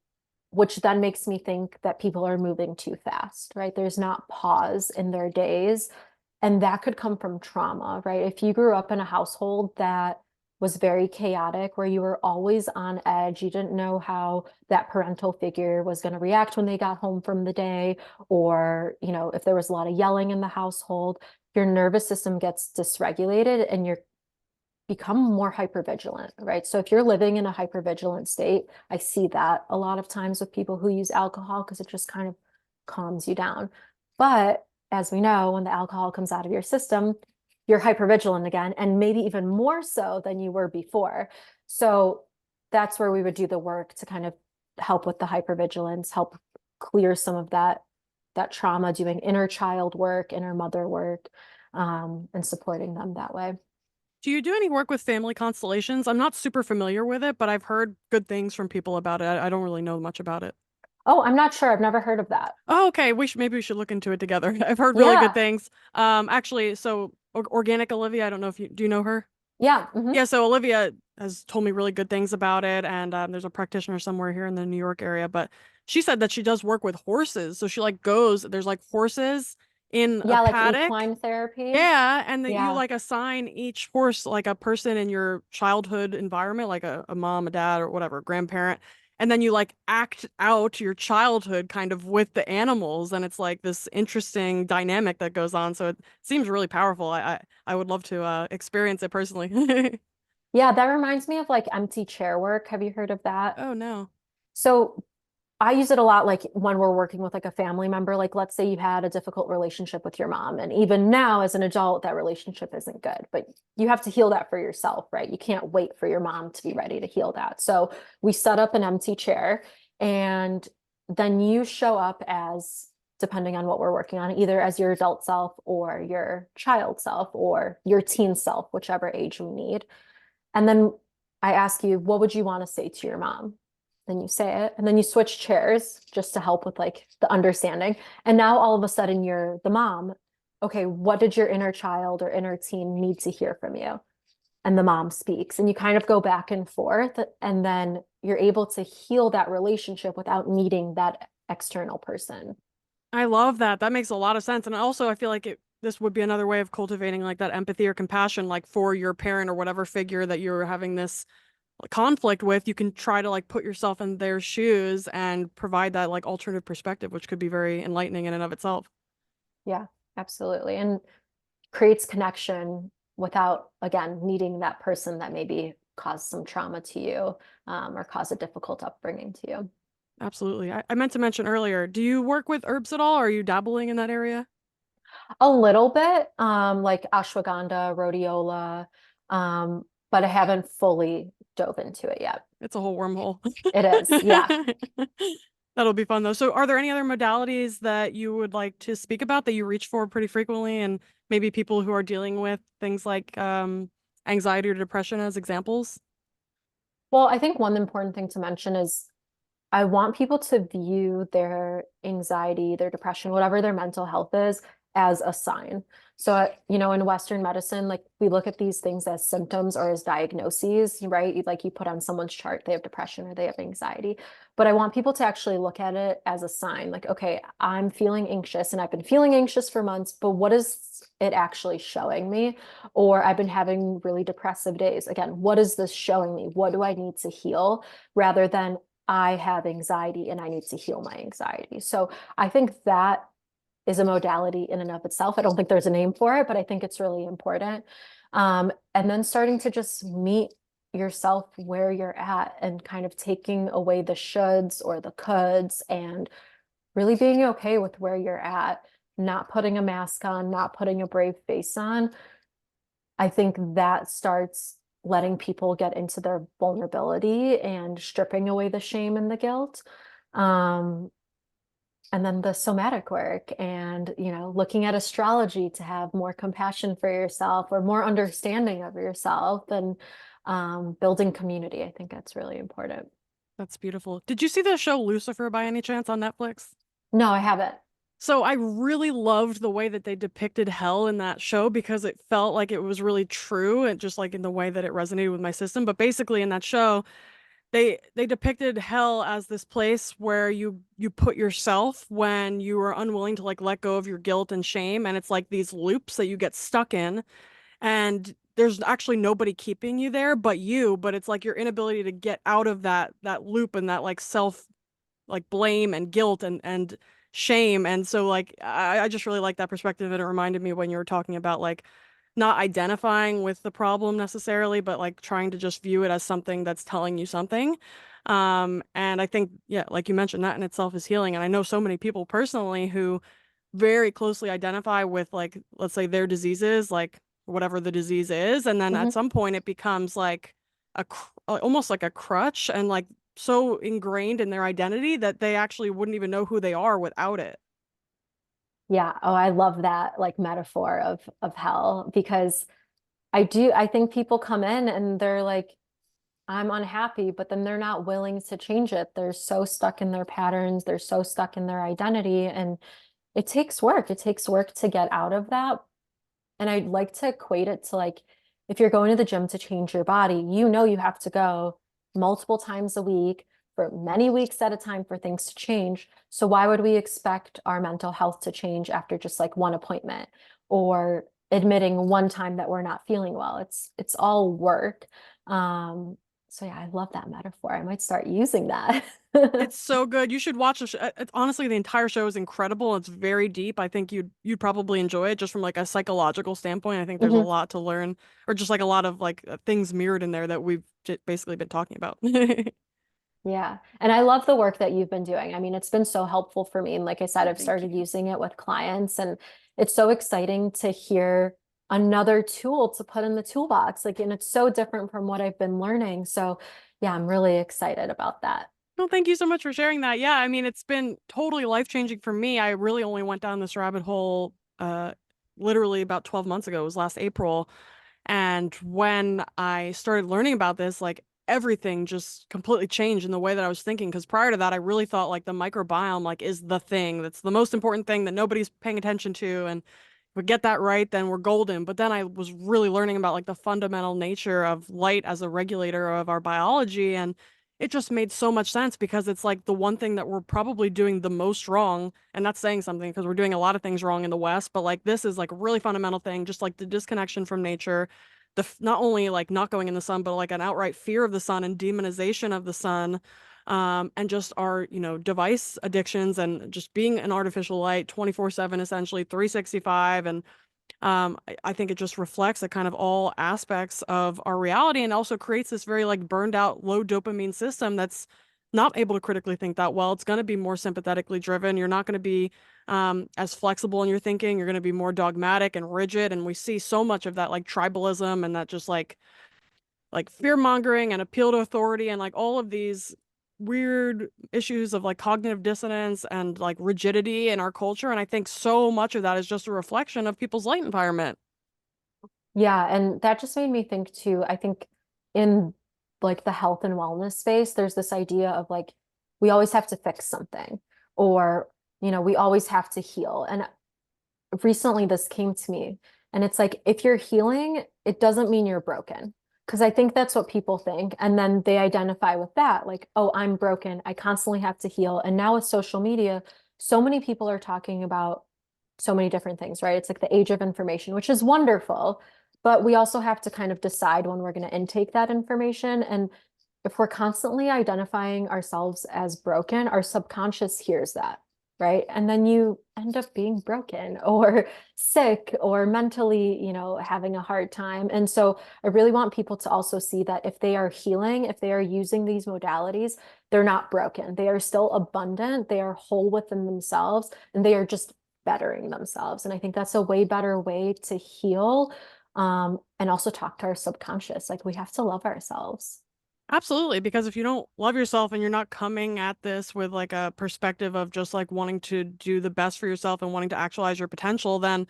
which then makes me think that people are moving too fast, right? There's not pause in their days. And that could come from trauma, right? If you grew up in a household that was very chaotic, where you were always on edge, you didn't know how that parental figure was going to react when they got home from the day, or, if there was a lot of yelling in the household, your nervous system gets dysregulated and you're become more hypervigilant, right? So if you're living in a hypervigilant state, I see that a lot of times with people who use alcohol because it just kind of calms you down. But as we know, when the alcohol comes out of your system, you're hypervigilant again, and maybe even more so than you were before. So that's where we would do the work to kind of help with the hypervigilance, help clear some of that trauma, doing inner child work, inner mother work, and supporting them that way. Do you do any work with family constellations? I'm not super familiar with it, but I've heard good things from people about it. I don't really know much about it. Oh, I'm not sure. I've never heard of that. Oh, okay. Maybe we should look into it together. I've heard really good Yeah. things. Actually, so Organic Olivia, I don't know if you do you know her? Yeah. Yeah, so Olivia has told me really good things about it, and there's a practitioner somewhere here in the New York area, but she said that she does work with horses. So she like goes, there's like horses in a Yeah, like paddock. equine therapy. Yeah, and that you Yeah. like assign each horse like a person in your childhood environment, like a mom, a dad, or whatever, grandparent. And then you like act out your childhood kind of with the animals, and it's like this interesting dynamic that goes on. So it seems really powerful. I would love to experience it personally. Yeah, that reminds me of like empty chair work. Have you heard of that? Oh no. So I use it a lot like when we're working with like a family member. Like, let's say you had a difficult relationship with your mom, and even now as an adult, that relationship isn't good, but you have to heal that for yourself, right? You can't wait for your mom to be ready to heal that. So we set up an empty chair, and then you show up as, depending on what we're working on, either as your adult self or your child self or your teen self, whichever age we need. And then I ask you, what would you want to say to your mom? Then you say it, and then you switch chairs just to help with like the understanding. And now all of a sudden you're the mom. Okay, what did your inner child or inner teen need to hear from you? And the mom speaks, and you kind of go back and forth, and then you're able to heal that relationship without needing that external person. I love that. That makes a lot of sense. And also I feel like this would be another way of cultivating like that empathy or compassion, like for your parent or whatever figure that you're having this conflict with. You can try to like put yourself in their shoes and provide that like alternative perspective, which could be very enlightening in and of itself. Yeah, absolutely. And creates connection without, again, needing that person that maybe caused some trauma to you, or caused a difficult upbringing to you. Absolutely. I meant to mention earlier, do you work with herbs at all? Are you dabbling in that area? A little bit, like ashwagandha, rhodiola, but I haven't fully dove into it yet. It's a whole wormhole. It is, yeah. That'll be fun though. So are there any other modalities that you would like to speak about that you reach for pretty frequently, and maybe people who are dealing with things like anxiety or depression as examples? Well, I think one important thing to mention is I want people to view their anxiety, their depression, whatever their mental health is, as a sign. So, in Western medicine, like we look at these things as symptoms or as diagnoses, right? Like you put on someone's chart, they have depression or they have anxiety. But I want people to actually look at it as a sign, like, okay, I'm feeling anxious and I've been feeling anxious for months, but what is it actually showing me? Or I've been having really depressive days. Again, what is this showing me? What do I need to heal? Rather than I have anxiety and I need to heal my anxiety. So I think that is a modality in and of itself. I don't think there's a name for it, but I think it's really important. And then starting to just meet yourself where you're at and kind of taking away the shoulds or the coulds and really being okay with where you're at, not putting a mask on, not putting a brave face on. I think that starts letting people get into their vulnerability and stripping away the shame and the guilt. Um, and then the somatic work and, looking at astrology to have more compassion for yourself or more understanding of yourself and building community. I think that's really important. That's beautiful. Did you see the show Lucifer by any chance on Netflix? No, I haven't. So I really loved the way that they depicted hell in that show because it felt like it was really true and just like in the way that it resonated with my system. But basically in that show, they depicted hell as this place where you put yourself when you are unwilling to like let go of your guilt and shame, and it's like these loops that you get stuck in, and there's actually nobody keeping you there but you, but it's like your inability to get out of that loop and that like self like blame and guilt and shame. And so like I just really like that perspective, and it reminded me when you were talking about like not identifying with the problem necessarily, but like trying to just view it as something that's telling you something. And I think, yeah, like you mentioned, that in itself is healing. And I know so many people personally who very closely identify with like, let's say their diseases, like whatever the disease is. And then at Mhm. some point it becomes like almost like a crutch, and like so ingrained in their identity that they actually wouldn't even know who they are without it. Yeah. Oh, I love that like metaphor of hell because I think people come in and they're like, I'm unhappy, but then they're not willing to change it. They're so stuck in their patterns, they're so stuck in their identity, and it takes work. It takes work to get out of that. And I'd like to equate it to like if you're going to the gym to change your body, you have to go multiple times a week for many weeks at a time for things to change. So why would we expect our mental health to change after just like one appointment or admitting one time that we're not feeling well? It's all work. So yeah, I love that metaphor. I might start using that. It's so good. You should watch the show. Honestly, the entire show is incredible. It's very deep. I think you'd probably enjoy it just from like a psychological standpoint. I think there's a Mhm. lot to learn, or just like a lot of like things mirrored in there that we've basically been talking about. Yeah. And I love the work that you've been doing. I mean, it's been so helpful for me. And like I said, Oh, I've thank started you. using it with clients, and it's so exciting to hear another tool to put in the toolbox. Like, and it's so different from what I've been learning. So, yeah, I'm really excited about that. Well, thank you so much for sharing that. Yeah, I mean, it's been totally life-changing for me. I really only went down this rabbit hole literally about 12 months ago. It was last April. And when I started learning about this, like everything just completely changed in the way that I was thinking. Because prior to that, I really thought like the microbiome like is the thing that's the most important thing that nobody's paying attention to. And if we get that right, then we're golden. But then I was really learning about like the fundamental nature of light as a regulator of our biology. And it just made so much sense because it's like the one thing that we're probably doing the most wrong. And that's saying something because we're doing a lot of things wrong in the West. But like this is like a really fundamental thing, just like the disconnection from nature, not only like not going in the sun, but like an outright fear of the sun and demonization of the sun, and just our device addictions and just being an artificial light 24/7, essentially 365. And I think it just reflects a kind of all aspects of our reality, and also creates this very like burned out low dopamine system that's not able to critically think that well. It's going to be more sympathetically driven. You're not going to be as flexible in your thinking. You're going to be more dogmatic and rigid. And we see so much of that like tribalism and that just like fear mongering and appeal to authority and like all of these weird issues of like cognitive dissonance and like rigidity in our culture. And I think so much of that is just a reflection of people's light environment. Yeah, and that just made me think too. I think in like the health and wellness space, there's this idea of like we always have to fix something or we always have to heal. And recently this came to me and it's like if you're healing, it doesn't mean you're broken. Because I think that's what people think. And then they identify with that, like, oh, I'm broken. I constantly have to heal. And now with social media, so many people are talking about so many different things, right? It's like the age of information, which is wonderful. But we also have to kind of decide when we're going to intake that information. And if we're constantly identifying ourselves as broken, our subconscious hears that. right? And then you end up being broken or sick or mentally, having a hard time. And so I really want people to also see that if they are healing, if they are using these modalities, they're not broken. They are still abundant, they are whole within themselves, and they are just bettering themselves. And I think that's a way better way to heal, and also talk to our subconscious. Like we have to love ourselves. Absolutely, because if you don't love yourself and you're not coming at this with like a perspective of just like wanting to do the best for yourself and wanting to actualize your potential, then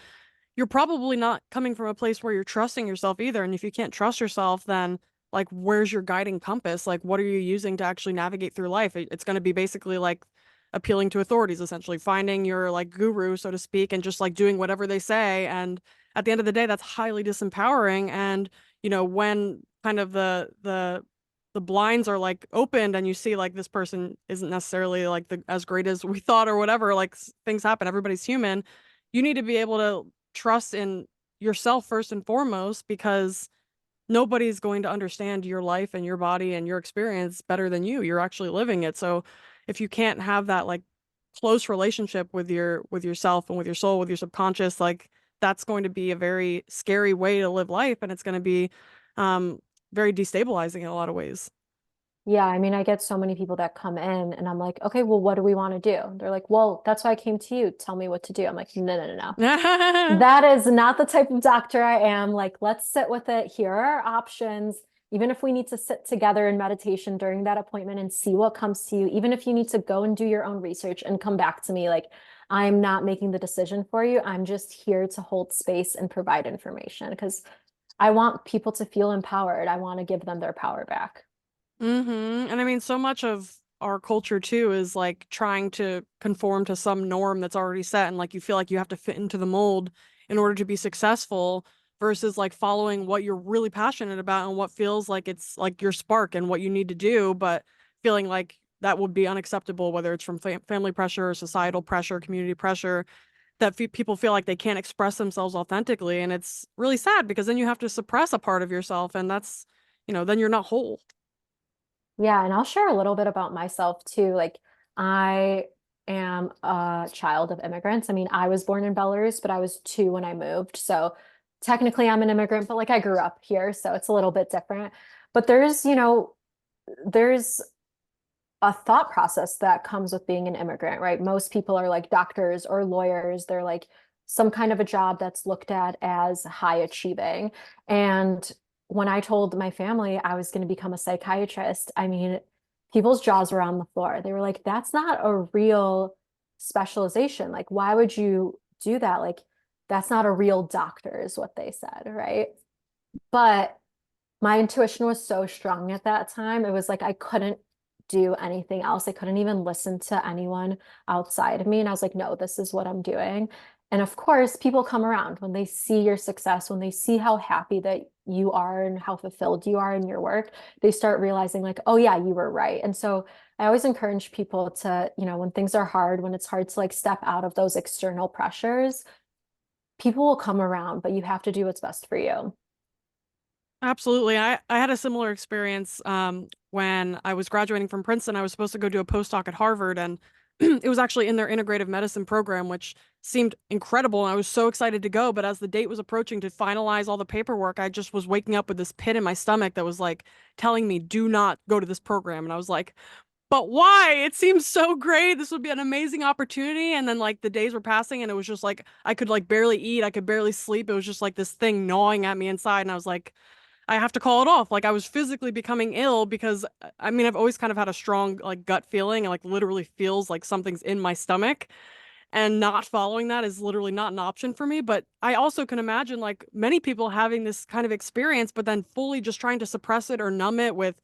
you're probably not coming from a place where you're trusting yourself either. And if you can't trust yourself, then like where's your guiding compass? Like what are you using to actually navigate through life? It's going to be basically like appealing to authorities, essentially finding your like guru, so to speak, and just like doing whatever they say. And at the end of the day, that's highly disempowering. And when kind of the blinds are like opened and you see like this person isn't necessarily like as great as we thought or whatever, like things happen, everybody's human. You need to be able to trust in yourself first and foremost, because nobody's going to understand your life and your body and your experience better than you. You're actually living it. So if you can't have that like close relationship with yourself and with your soul, with your subconscious, like that's going to be a very scary way to live life, and it's going to be um very destabilizing in a lot of ways. Yeah, I mean, I get so many people that come in and I'm like, okay, well, what do we want to do? They're like, well, that's why I came to you. Tell me what to do. I'm like, no, no, no, no. That is not the type of doctor I am. Like, let's sit with it. Here are our options. Even if we need to sit together in meditation during that appointment and see what comes to you, even if you need to go and do your own research and come back to me, like, I'm not making the decision for you. I'm just here to hold space and provide information because I want people to feel empowered. I want to give them their power back. And I mean, so much of our culture too is like trying to conform to some norm that's already set, and like you feel like you have to fit into the mold in order to be successful, versus like following what you're really passionate about and what feels like it's like your spark and what you need to do, but feeling like that would be unacceptable, whether it's from family pressure or societal pressure, community pressure, that people feel like they can't express themselves authentically. And it's really sad because then you have to suppress a part of yourself, and that's, then you're not whole. Yeah, and I'll share a little bit about myself too. Like, I am a child of immigrants. I mean, I was born in Belarus, but I was 2 when I moved. So technically I'm an immigrant, but like I grew up here, so it's a little bit different. But there's a thought process that comes with being an immigrant, right? Most people are like doctors or lawyers. They're like some kind of a job that's looked at as high achieving. And when I told my family I was going to become a psychiatrist, I mean, people's jaws were on the floor. They were like, that's not a real specialization. Like, why would you do that? Like, that's not a real doctor, is what they said, right? But my intuition was so strong at that time. It was like I couldn't do anything else. I couldn't even listen to anyone outside of me. And I was like, no, this is what I'm doing. And of course, people come around when they see your success, when they see how happy that you are and how fulfilled you are in your work, they start realizing, like, oh, yeah, you were right. And so I always encourage people to, when things are hard, when it's hard to like step out of those external pressures, people will come around, but you have to do what's best for you. Absolutely. I had a similar experience when I was graduating from Princeton. I was supposed to go do a postdoc at Harvard, and it was actually in their integrative medicine program, which seemed incredible. And I was so excited to go. But as the date was approaching to finalize all the paperwork, I just was waking up with this pit in my stomach that was like telling me, do not go to this program. And I was like, but why? It seems so great. This would be an amazing opportunity. And then like the days were passing and it was just like I could like barely eat, I could barely sleep. It was just like this thing gnawing at me inside. And I was like, I have to call it off. Like I was physically becoming ill because I mean, I've always kind of had a strong like gut feeling and like literally feels like something's in my stomach, and not following that is literally not an option for me. But I also can imagine like many people having this kind of experience, but then fully just trying to suppress it or numb it with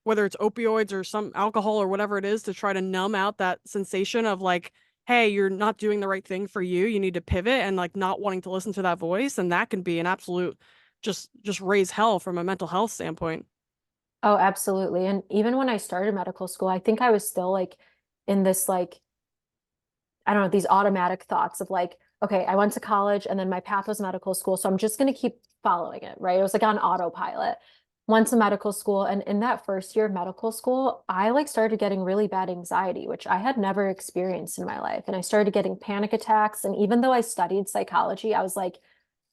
whether it's opioids or some alcohol or whatever it is to try to numb out that sensation of like, hey, you're not doing the right thing for you. You need to pivot, and like not wanting to listen to that voice. And that can be an absolute just raise hell from a mental health standpoint. Oh, absolutely. And even when I started medical school, I think I was still like in this like, I don't know, these automatic thoughts of like, okay, I went to college and then my path was medical school, so I'm just going to keep following it, right? It was like on autopilot. went to medical school, and in that first year of medical school, I like started getting really bad anxiety, which I had never experienced in my life. And I started getting panic attacks. And even though I studied psychology, I was like,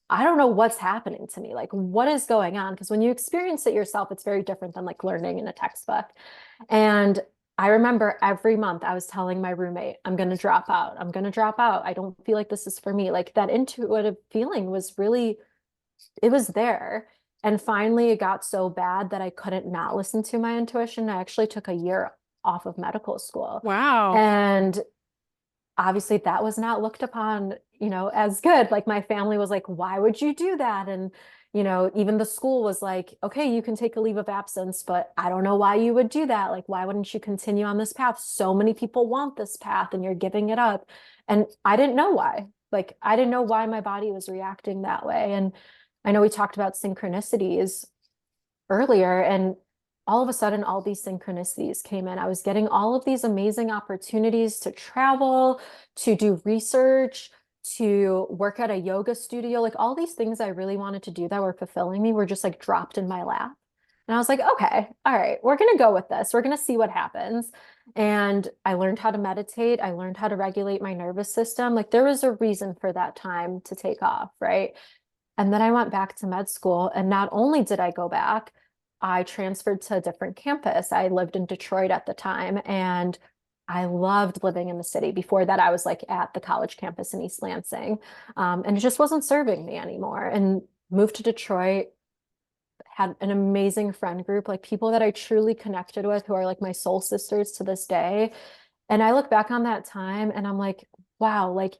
I don't know what's happening to me. Like, what is going on? Because when you experience it yourself, it's very different than like learning in a textbook. And I remember every month I was telling my roommate, I'm going to drop out. I'm going to drop out. I don't feel like this is for me. Like that intuitive feeling was really, it was there. And finally, it got so bad that I couldn't not listen to my intuition. I actually took a year off of medical school. Wow. And obviously that was not looked upon, as good. Like my family was like, why would you do that? And, even the school was like, okay, you can take a leave of absence, but I don't know why you would do that. Like, why wouldn't you continue on this path? So many people want this path and you're giving it up. And I didn't know why. Like, I didn't know why my body was reacting that way. And I know we talked about synchronicities earlier, and all of a sudden all these synchronicities came in. I was getting all of these amazing opportunities to travel, to do research, to work at a yoga studio. Like all these things I really wanted to do that were fulfilling me were just like dropped in my lap. And I was like, okay, all right, we're going to go with this. We're going to see what happens. And I learned how to meditate. I learned how to regulate my nervous system. Like there was a reason for that time to take off, right? And then I went back to med school. And not only did I go back, I transferred to a different campus. I lived in Detroit at the time, and I loved living in the city. Before that, I was like at the college campus in East Lansing. And it just wasn't serving me anymore. And moved to Detroit, had an amazing friend group, like people that I truly connected with who are like my soul sisters to this day. And I look back on that time and I'm like, wow, like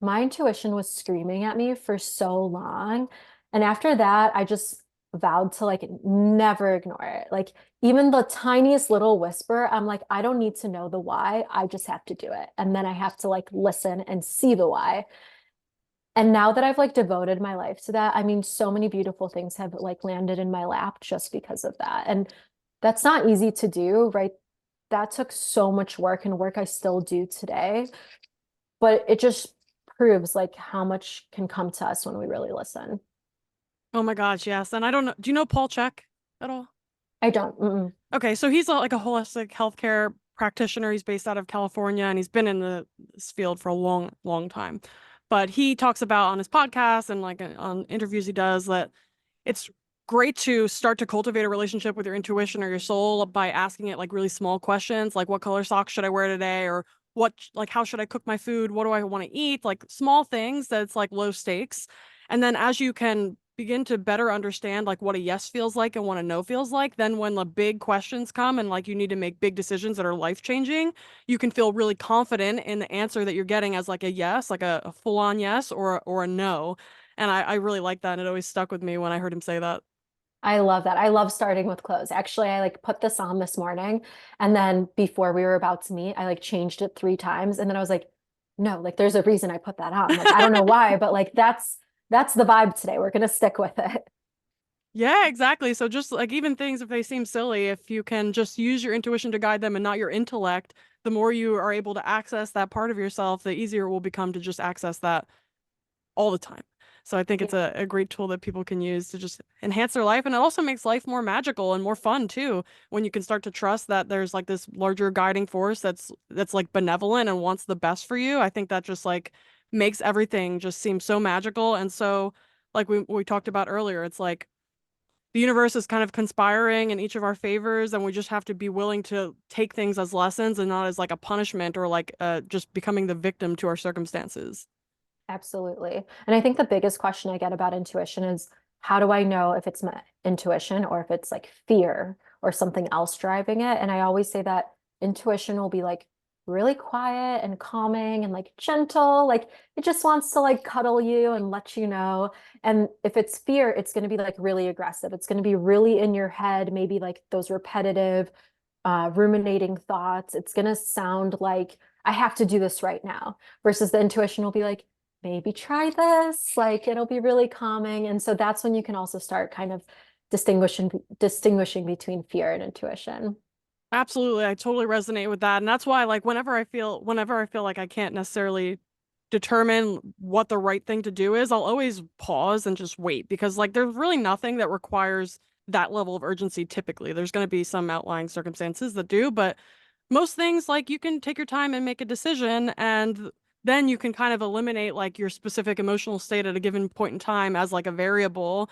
my intuition was screaming at me for so long. And after that, I just vowed to like never ignore it. Like even the tiniest little whisper, I'm like, I don't need to know the why. I just have to do it. And then I have to like listen and see the why. And now that I've like devoted my life to that, I mean, so many beautiful things have like landed in my lap just because of that. And that's not easy to do, right? That took so much work, and work I still do today, but it just proves like how much can come to us when we really listen. Oh my gosh, yes. And I don't know, do you know Paul Chek at all? I don't. Mm-mm. Okay, so he's like a holistic healthcare practitioner. He's based out of California and he's been in this field for a long, long time. But he talks about on his podcast and like on interviews he does that it's great to start to cultivate a relationship with your intuition or your soul by asking it like really small questions, like what color socks should I wear today, or what, like, how should I cook my food? What do I want to eat? Like small things that's like low stakes. And then as you can begin to better understand like what a yes feels like and what a no feels like, then when the big questions come and like you need to make big decisions that are life changing, you can feel really confident in the answer that you're getting as like a yes, like a full on yes or a no. And I really like that. And it always stuck with me when I heard him say that. I love that. I love starting with clothes. Actually, I like put this on this morning, and then before we were about to meet, I like changed it 3 times, and then I was like, no, like there's a reason I put that on. Like I don't know why, but like that's the vibe today. We're gonna stick with it. Yeah, exactly. So just like even things, if they seem silly, if you can just use your intuition to guide them and not your intellect, the more you are able to access that part of yourself, the easier it will become to just access that all the time. So I think it's Yeah, a great tool that people can use to just enhance their life. And it also makes life more magical and more fun too, when you can start to trust that there's like this larger guiding force that's like benevolent and wants the best for you. I think that just like makes everything just seem so magical. And so like we talked about earlier, it's like the universe is kind of conspiring in each of our favors, and we just have to be willing to take things as lessons and not as like a punishment or like just becoming the victim to our circumstances. absolutely. And I think the biggest question I get about intuition is how do I know if it's my intuition or if it's like fear or something else driving it? And I always say that intuition will be like really quiet and calming and like gentle, like it just wants to like cuddle you and let you know. And if it's fear, it's going to be like really aggressive. It's going to be really in your head, maybe like those repetitive, ruminating thoughts. It's going to sound like I have to do this right now, versus the intuition will be like, maybe try this, like it'll be really calming. And so that's when you can also start kind of distinguishing between fear and intuition. Absolutely. I totally resonate with that. And that's why like whenever I feel like I can't necessarily determine what the right thing to do is, I'll always pause and just wait because like there's really nothing that requires that level of urgency typically. There's going to be some outlying circumstances that do, but most things like you can take your time and make a decision, and then you can kind of eliminate like your specific emotional state at a given point in time as like a variable,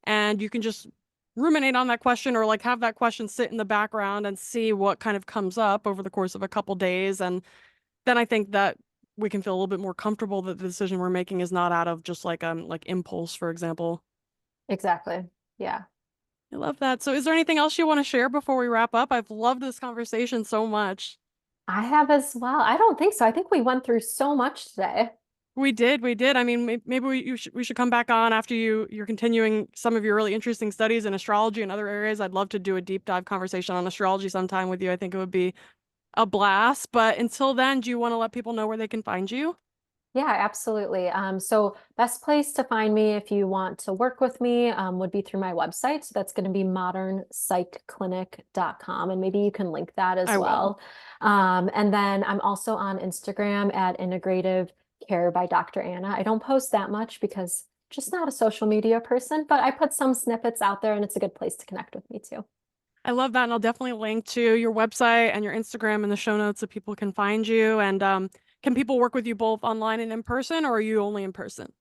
and you can just ruminate on that question or like have that question sit in the background and see what kind of comes up over the course of a couple days. And then I think that we can feel a little bit more comfortable that the decision we're making is not out of just like impulse, for example. Exactly. Yeah. I love that. So is there anything else you want to share before we wrap up? I've loved this conversation so much. I have as well. I don't think so. I think we went through so much today. We did, we did. I mean, maybe we should come back on after you're continuing some of your really interesting studies in astrology and other areas. I'd love to do a deep dive conversation on astrology sometime with you. I think it would be a blast. But until then, do you want to let people know where they can find you? Yeah, absolutely. So best place to find me if you want to work with me would be through my website. So that's going to be modernpsychclinic.com. And maybe you can link that as I will. well. And then I'm also on Instagram at integrative care by Dr. Anna. I don't post that much because I'm just not a social media person, but I put some snippets out there and it's a good place to connect with me too. I love that, and I'll definitely link to your website and your Instagram in the show notes so people can find you. And can people work with you both online and in person, or are you only in person?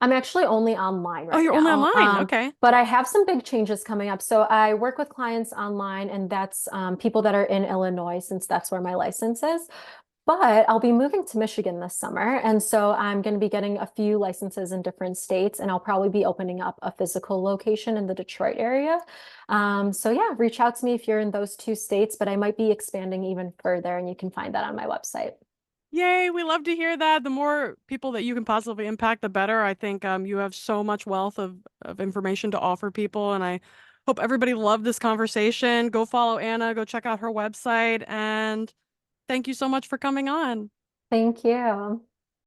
I'm actually only online Oh, right you're only now. online. Okay. But I have some big changes coming up. So I work with clients online, and that's people that are in Illinois, since that's where my license is. But I'll be moving to Michigan this summer. And so I'm going to be getting a few licenses in different states, and I'll probably be opening up a physical location in the Detroit area. So yeah, reach out to me if you're in those two states, but I might be expanding even further, and you can find that on my website. Yay, we love to hear that. The more people that you can possibly impact, the better. I think you have so much wealth of information to offer people, and I hope everybody loved this conversation. Go follow Anna, go check out her website, and thank you so much for coming on. Thank you.